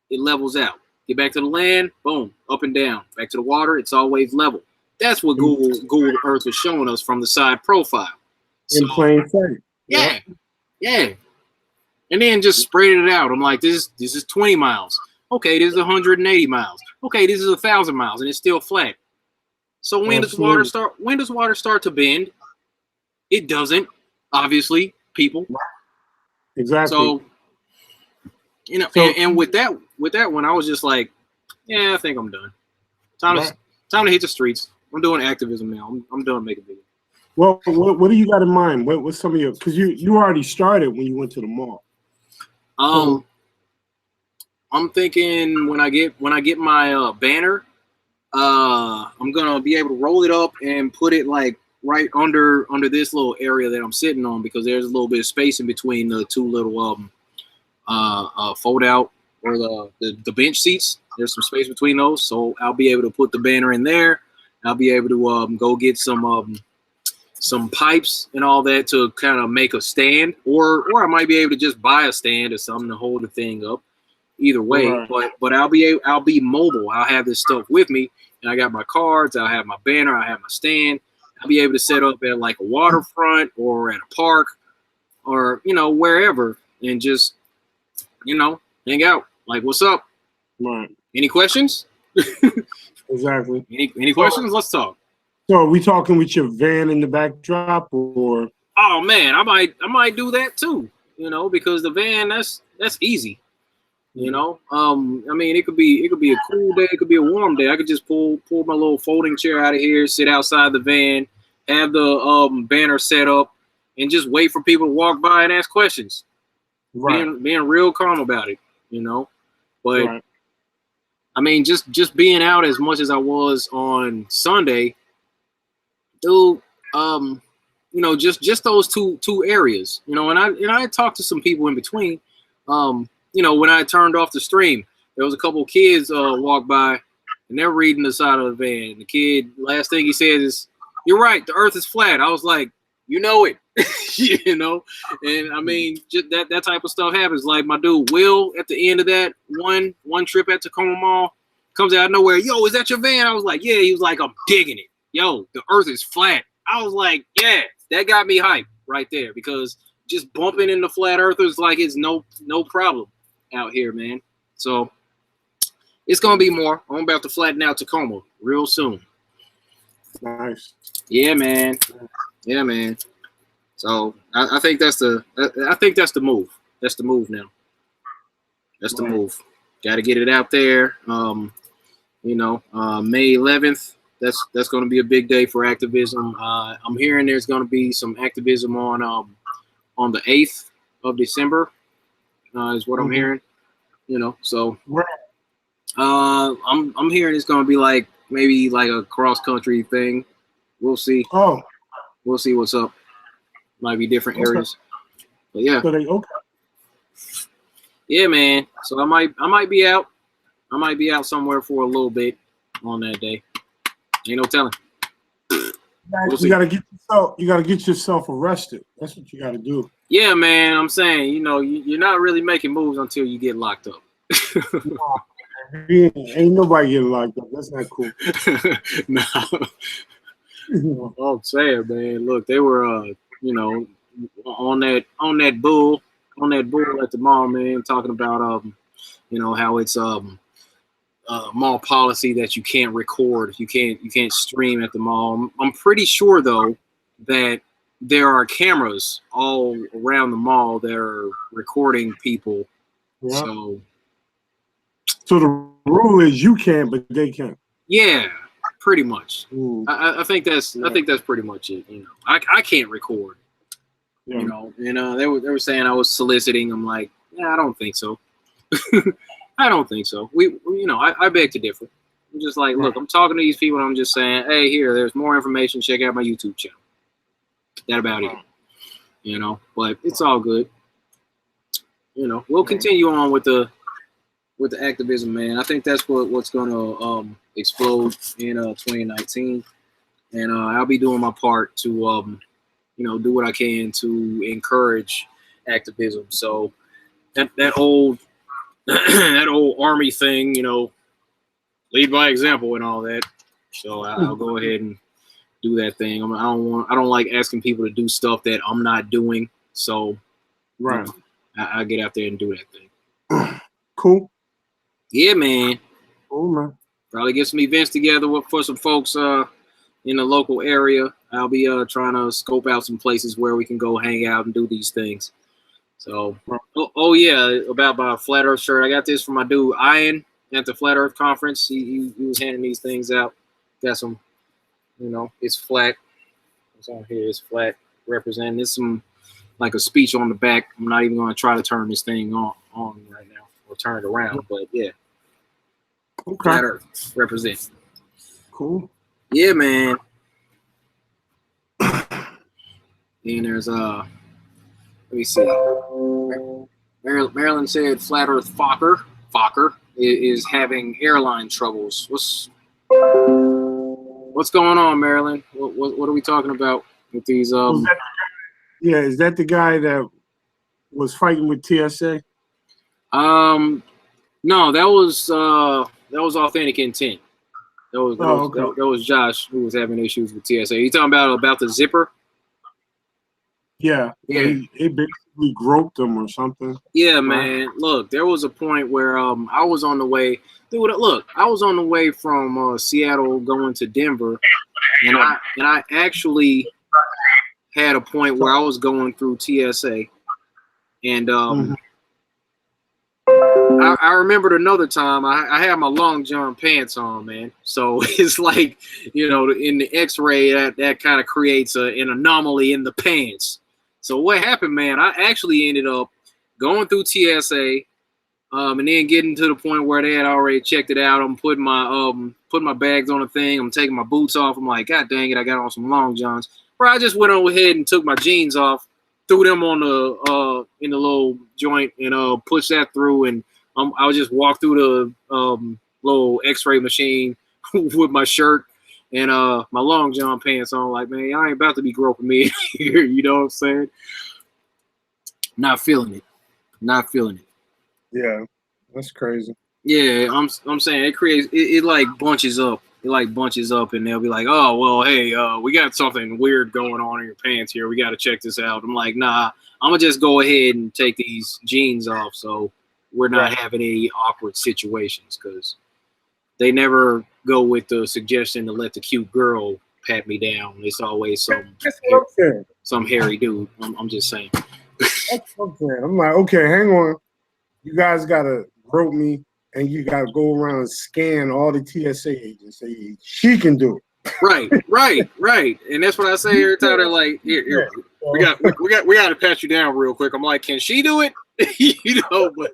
it levels out. Get back to the land, boom, up and down. Back to the water, it's always level. That's what Google Earth is showing us from the side profile. In plain sight. Yeah. And then just spread it out. I'm like, this is 20 miles. Okay, this is 180 miles. Okay, this is 1,000 miles, and it's still flat. So when does water start to bend? It doesn't, obviously, people. Exactly. So, you know, and with that one, I was just like, yeah, I think I'm done. Time to hit the streets. I'm doing activism now. I'm done making videos. Well, what do you got in mind? What's some of your? Because you already started when you went to the mall. I'm thinking when I get my banner, I'm gonna be able to roll it up and put it like right under this little area that I'm sitting on, because there's a little bit of space in between the two little fold out or the bench seats. There's some space between those, so I'll be able to put the banner in there. I'll be able to go get some pipes and all that to kind of make a stand, or I might be able to just buy a stand or something to hold the thing up. Either way, right. but I'll be mobile. I'll have this stuff with me, and I got my cards. I'll have my banner. I have my stand. I'll be able to set up at like a waterfront or at a park, or wherever, and just hang out. Like, what's up? Right. Any questions? Exactly. Any questions? Let's talk. So are we talking with your van in the backdrop, or? Oh man, I might do that too. Because the van, that's easy. I mean, it could be a cool day, it could be a warm day. I could just pull my little folding chair out of here, sit outside the van, have the banner set up, and just wait for people to walk by and ask questions. Right. Being real calm about it, But right. I mean, just being out as much as I was on Sunday, dude. Just those two areas, and I talked to some people in between. When I turned off the stream, there was a couple of kids walk by, and they're reading the side of the van. The kid, last thing he says is, "You're right, the Earth is flat." I was like, "You know it," And I mean, just that type of stuff happens. Like my dude Will, at the end of that one trip at Tacoma Mall, comes out of nowhere. Yo, is that your van? I was like, yeah. He was like, I'm digging it. Yo, the Earth is flat. I was like, yeah, that got me hyped right there, because just bumping into flat earthers like it's no problem out here, man. So it's gonna be more. I'm about to flatten out Tacoma real soon. Nice. Yeah, man. So I think that's the move. That's the move now. That's the move. Got to get it out there. May 11th. That's going to be a big day for activism. I'm hearing there's going to be some activism on the 8th of December. Is what I'm hearing. So I'm hearing it's gonna be like maybe like a cross country thing. We'll see. Oh, We'll see what's up. Might be different Okay. areas. But yeah. so they okay. Yeah, man. So I might be out. I might be out somewhere for a little bit on that day. Ain't no telling. We'll see. You gotta get yourself arrested. That's what you gotta do. Yeah, man. I'm saying, you're not really making moves until you get locked up. Ain't nobody getting locked up. That's not cool. No. I'm saying, man. Look, they were, on that bull at the mall, man, talking about, how it's mall policy that you can't record, you can't stream at the mall. I'm pretty sure though that there are cameras all around the mall that are recording people. Yeah. So the rule is you can, but they can't. Yeah, pretty much. Ooh. I think that's pretty much it. I can't record. Yeah. And they were saying I was soliciting. I'm like, yeah, I don't think so. I don't think so. I beg to differ. I'm just like, look, I'm talking to these people and I'm just saying, hey, there's more information. Check out my YouTube channel. That about it. But it's all good. We'll continue on with the activism, man. I think that's what's gonna explode in 2019. And I'll be doing my part to do what I can to encourage activism. So that old that old army thing, lead by example and all that. So I'll go ahead and do that thing. I don't like asking people to do stuff that I'm not doing. So right, I get out there and do that thing. Cool. Yeah, man. Cool, man. Probably get some events together for some folks in the local area. I'll be trying to scope out some places where we can go hang out and do these things. So, yeah, about my Flat Earth shirt. I got this from my dude Ian at the Flat Earth conference. He was handing these things out. Got some, it's flat. What's on here? It's flat representing. There's some like a speech on the back. I'm not even going to try to turn this thing on right now or turn it around. But yeah, okay. Flat Earth represent. Cool. Yeah, man. And there's let me see. Maryland said Flat Earth Fokker is having airline troubles. What's going on, Maryland? What are we talking about with these? Is that the guy that was fighting with TSA? No, that was Authentic Intent. That was Josh who was having issues with TSA. You talking about the zipper? Yeah. He basically groped him or something. Yeah, man. Look, there was a point where I was on the way. Dude, look, I was on the way from Seattle going to Denver, and I actually had a point where I was going through TSA, and I remembered another time I had my long john pants on, man. So it's like, in the X-ray that kind of creates an anomaly in the pants. So what happened, man? I actually ended up going through TSA, and then getting to the point where they had already checked it out. I'm putting my bags on the thing. I'm taking my boots off. I'm like, God dang it, I got on some long johns. Bro, I just went on ahead and took my jeans off, threw them on the in the little joint, and pushed that through. And I would just walk through the little X-ray machine with my shirt and my long john pants on. Like, man, I ain't about to be groping me here. You know what I'm saying? Not feeling it. Yeah, that's crazy. Yeah, I'm saying it creates it like bunches up. It like bunches up, and they'll be like, "Oh, well, hey, we got something weird going on in your pants here. We got to check this out." I'm like, "Nah, I'm gonna just go ahead and take these jeans off, so we're not having any awkward situations." Because they never go with the suggestion to let the cute girl pat me down. It's always some hairy dude. I'm just saying. That's okay. I'm like, okay, hang on. You guys gotta grope me, and you gotta go around and scan all the TSA agents. Say she can do it. Right. And that's what I say every time. They're like, here, we got to pat you down real quick. I'm like, can she do it? You know, but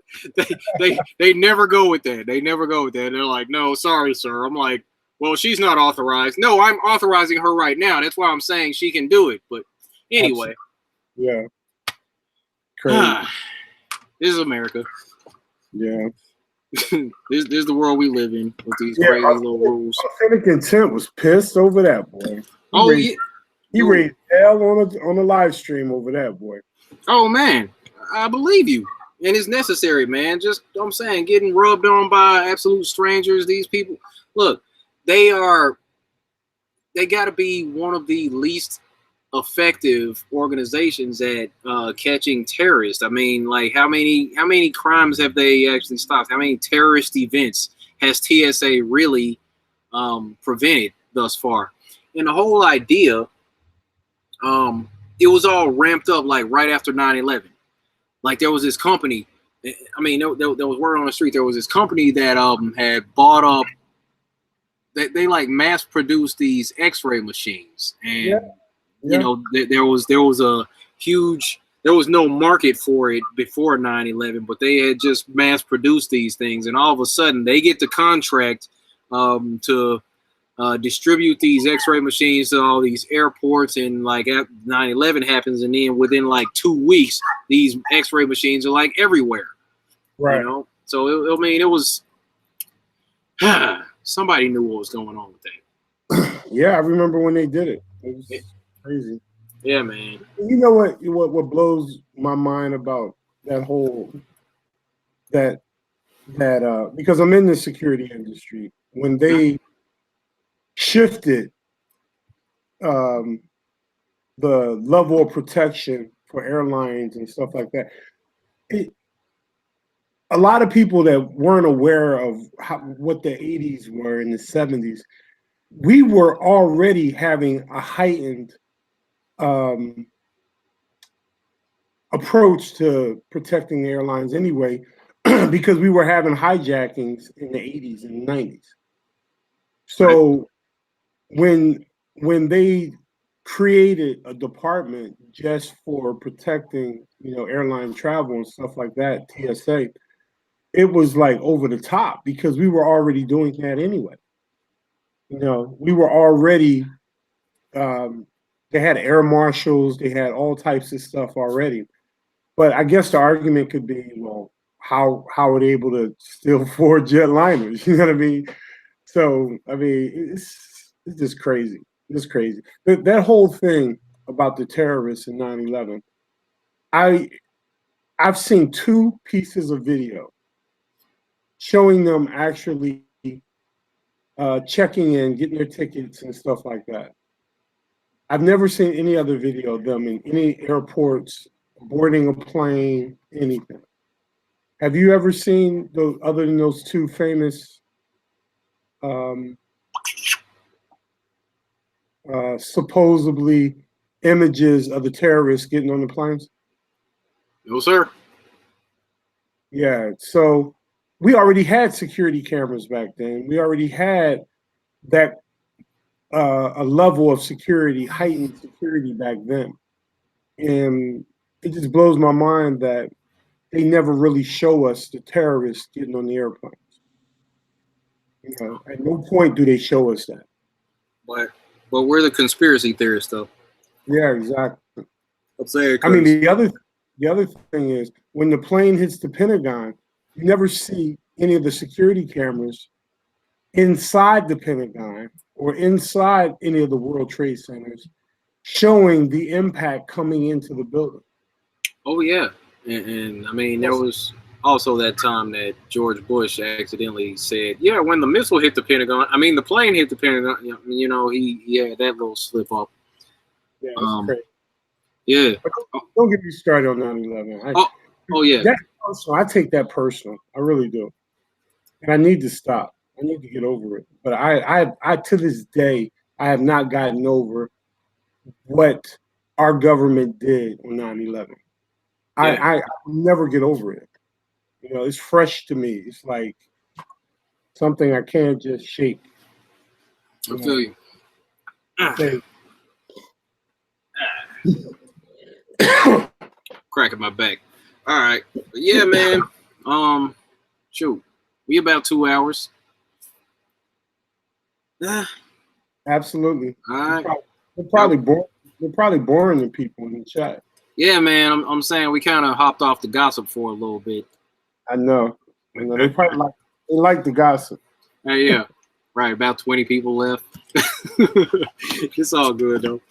they never go with that. They never go with that. They're like, no, sorry, sir. I'm like, well, she's not authorized. No, I'm authorizing her right now. That's why I'm saying she can do it. But anyway, yeah, crazy. This is America. Yeah, this is the world we live in with these crazy little rules. Authentic Intent was pissed over that, boy. He raised hell on a live stream over that, boy. Oh man, I believe you, and it's necessary, man. Just I'm saying, getting rubbed on by absolute strangers. These people, look, they got to be one of the least effective organizations at catching terrorists. I mean, like how many crimes have they actually stopped? How many terrorist events has TSA really prevented thus far? And the whole idea, it was all ramped up like right after 9/11. Like there was this company. I mean, there was word on the street. There was this company that had bought up. They like mass produced these X-ray machines, and you know there was no market for it before 9/11, but they had just mass produced these things, and all of a sudden they get the contract to distribute these X-ray machines to all these airports, and like 9/11 happens, and then within like 2 weeks, these X-ray machines are like everywhere. Right. You know, so it was somebody knew what was going on with that. Yeah, I remember when they did it. It was crazy. Yeah, man. You know what blows my mind about that whole because I'm in the security industry, when they shifted the level of protection for airlines and stuff like that, a lot of people that weren't aware of what the 80s were in the 70s, we were already having a heightened approach to protecting the airlines anyway, because we were having hijackings in the 80s and 90s. So when they created a department just for protecting, airline travel and stuff like that, TSA, it was like over the top because we were already doing that anyway. We were already, they had air marshals, they had all types of stuff already. But I guess the argument could be, well, how are they able to steal 4 jetliners? You know what I mean? So, I mean, it's just crazy. It's crazy. That whole thing about the terrorists in 9/11, I've seen 2 pieces of video showing them actually checking in, getting their tickets and stuff like that. I've never seen any other video of them in any airports, boarding a plane, anything. Have you ever seen those, other than those 2 famous supposedly images of the terrorists getting on the planes? No, sir. Yeah, so we already had security cameras back then. We already had that a level of security, heightened security back then. And it just blows my mind that they never really show us the terrorists getting on the airplanes. At no point do they show us that. But we're the conspiracy theorists, though. Yeah, exactly. I'm saying. I mean, the other thing is when the plane hits the Pentagon, you never see any of the security cameras inside the Pentagon or inside any of the World Trade Centers showing the impact coming into the building. Oh yeah, and I mean there was also that time that George Bush accidentally said, "Yeah, when the missile hit the Pentagon, I mean the plane hit the Pentagon." He had that little slip up. Yeah, that's crazy. Yeah. But don't get me started on 9/11. Oh yeah. That's personal. I take that personal. I really do, and I need to stop. I need to get over it. But I to this day, I have not gotten over what our government did on 9/11. Yeah. I never get over it. It's fresh to me. It's like something I can't just shake. I feel you. Cracking my back. All right. But yeah, man. Shoot. We about 2 hours. All Absolutely. right. They're probably boring the people in the chat. Yeah, man. I'm saying we kind of hopped off the gossip for a little bit. I know. They probably like the gossip. Yeah. Right. About 20 people left. It's all good though.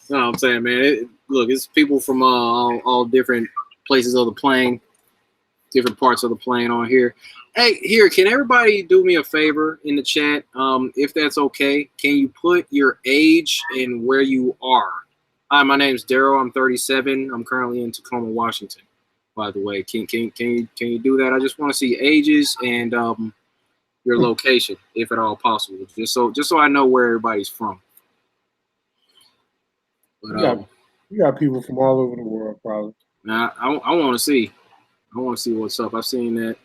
You know what I'm saying, man? Look, it's people from all different places of the plane, different parts of the plane on here. Hey, here, can everybody do me a favor in the chat? If that's okay, can you put your age and where you are? Hi, my name is Daryl. I'm 37. I'm currently in Tacoma, Washington. By the way, can you do that? I just want to see ages and your location, if at all possible, just so I know where everybody's from. But you got people from all over the world, probably. now I want to see. I want to see what's up. I've seen that.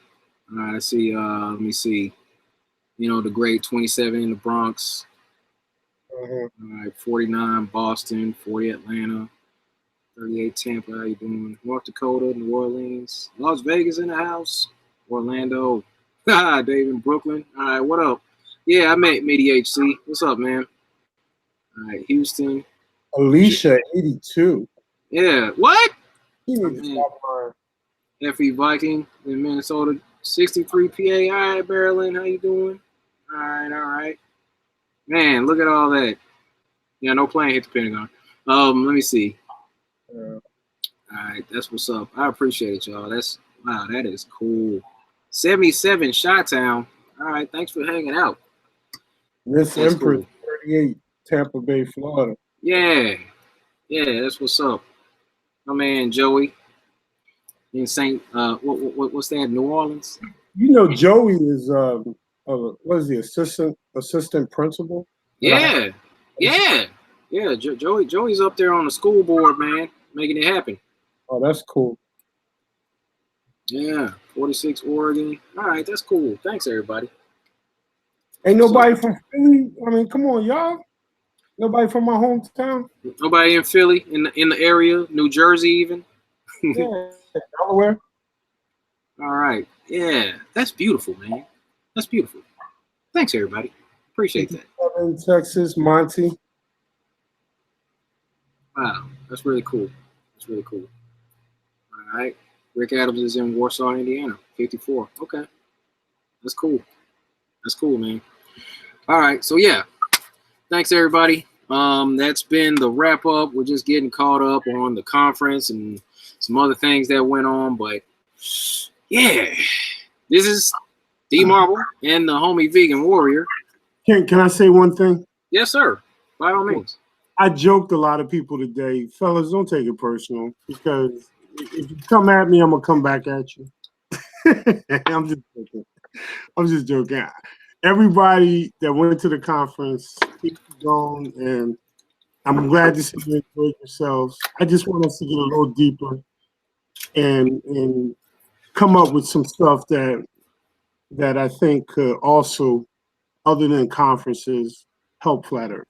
I see. Let me see. You know, the grade 27 in the Bronx. Uh-huh. All right, 49 Boston, 40 Atlanta, 38 Tampa. How you doing? North Dakota, New Orleans, Las Vegas in the house, Orlando. Dave in Brooklyn. All right, what up? Yeah, I met HC. What's up, man? All right, Houston. Alicia, 82. Yeah, what? You need to stop lying. FE Viking in Minnesota, 63 PA. All right, Maryland, how you doing? All right. Man, look at all that. Yeah, no plane hit the Pentagon. Let me see. All right, that's what's up. I appreciate it, y'all. Wow, that is cool. 77 Chi-Town. All right, thanks for hanging out. Miss That's Empress, cool. 38, Tampa Bay, Florida. Yeah, that's what's up. My man Joey in Saint. What's that? New Orleans. You know, Joey is what is he? Assistant principal. Yeah. Joey's up there on the school board, man, making it happen. Oh, that's cool. Yeah, 46 Oregon. All right, that's cool. Thanks, everybody. Ain't nobody from Philly. I mean, come on, y'all. Nobody from my hometown. Nobody in Philly, in the area, New Jersey, even. Yeah, Delaware. All right. Yeah, that's beautiful, man. That's beautiful. Thanks, everybody. Appreciate that. In Texas, Monty. Wow, that's really cool. All right. Rick Adams is in Warsaw, Indiana, 54. Okay. That's cool, man. All right. So, yeah. Thanks, everybody. That's been the wrap up. We're just getting caught up on the conference and some other things that went on. But, yeah, this is D Marble and the homie Vegan Warrior. Can I say one thing? Yes, sir. By all means. I joked a lot of people today. Fellas, don't take it personal, because if you come at me, I'm going to come back at you. I'm just joking. Everybody that went to the conference, keep going, and I'm glad to see you enjoyed yourselves. I just want us to get a little deeper and come up with some stuff that I think could also, other than conferences, help Flat Earth.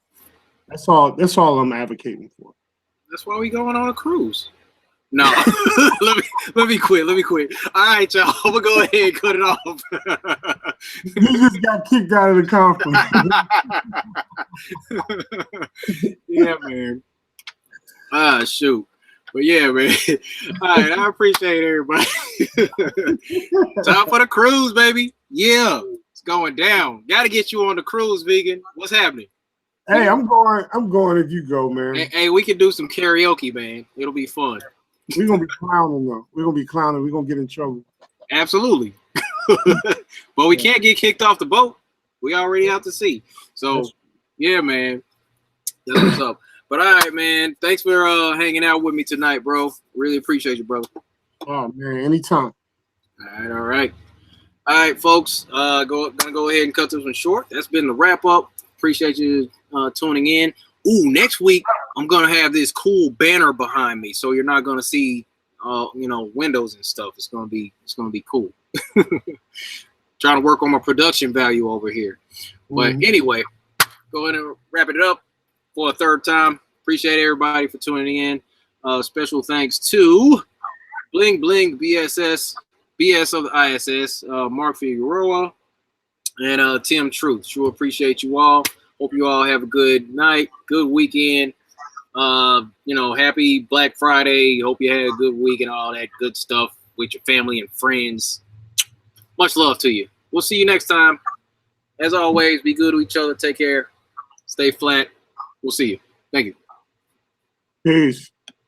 That's all I'm advocating for. That's why we going on a cruise. No, let me quit. All right, y'all. I'm gonna go ahead and cut it off. You just got kicked out of the conference. Yeah, man. Shoot. But yeah, man. All right, I appreciate everybody. Time for the cruise, baby. Yeah, it's going down. Got to get you on the cruise, Vegan. What's happening? Hey, I'm going if you go, man. Hey, we can do some karaoke, man. It'll be fun. We're gonna be clowning though. We're gonna get in trouble. Absolutely. But we can't get kicked off the boat. We already out to sea. So yeah, man. That's what's up. But all right, man. Thanks for hanging out with me tonight, bro. Really appreciate you, brother. Oh man, anytime. All right. All right, folks. Gonna go ahead and cut this one short. That's been the wrap up. Appreciate you tuning in. Ooh, next week I'm gonna have this cool banner behind me, so you're not gonna see windows and stuff. It's gonna be cool. Trying to work on my production value over here. But anyway, go ahead and wrap it up for a third time. Appreciate everybody for tuning in. Special thanks to Bling Bling BSS, BS of the ISS, Mark Figueroa, and Tim Truth. Sure appreciate you all. Hope you all have a good night, good weekend. Happy Black Friday. Hope you had a good week and all that good stuff with your family and friends. Much love to you. We'll see you next time. As always, be good to each other. Take care. Stay flat. We'll see you. Thank you. Peace.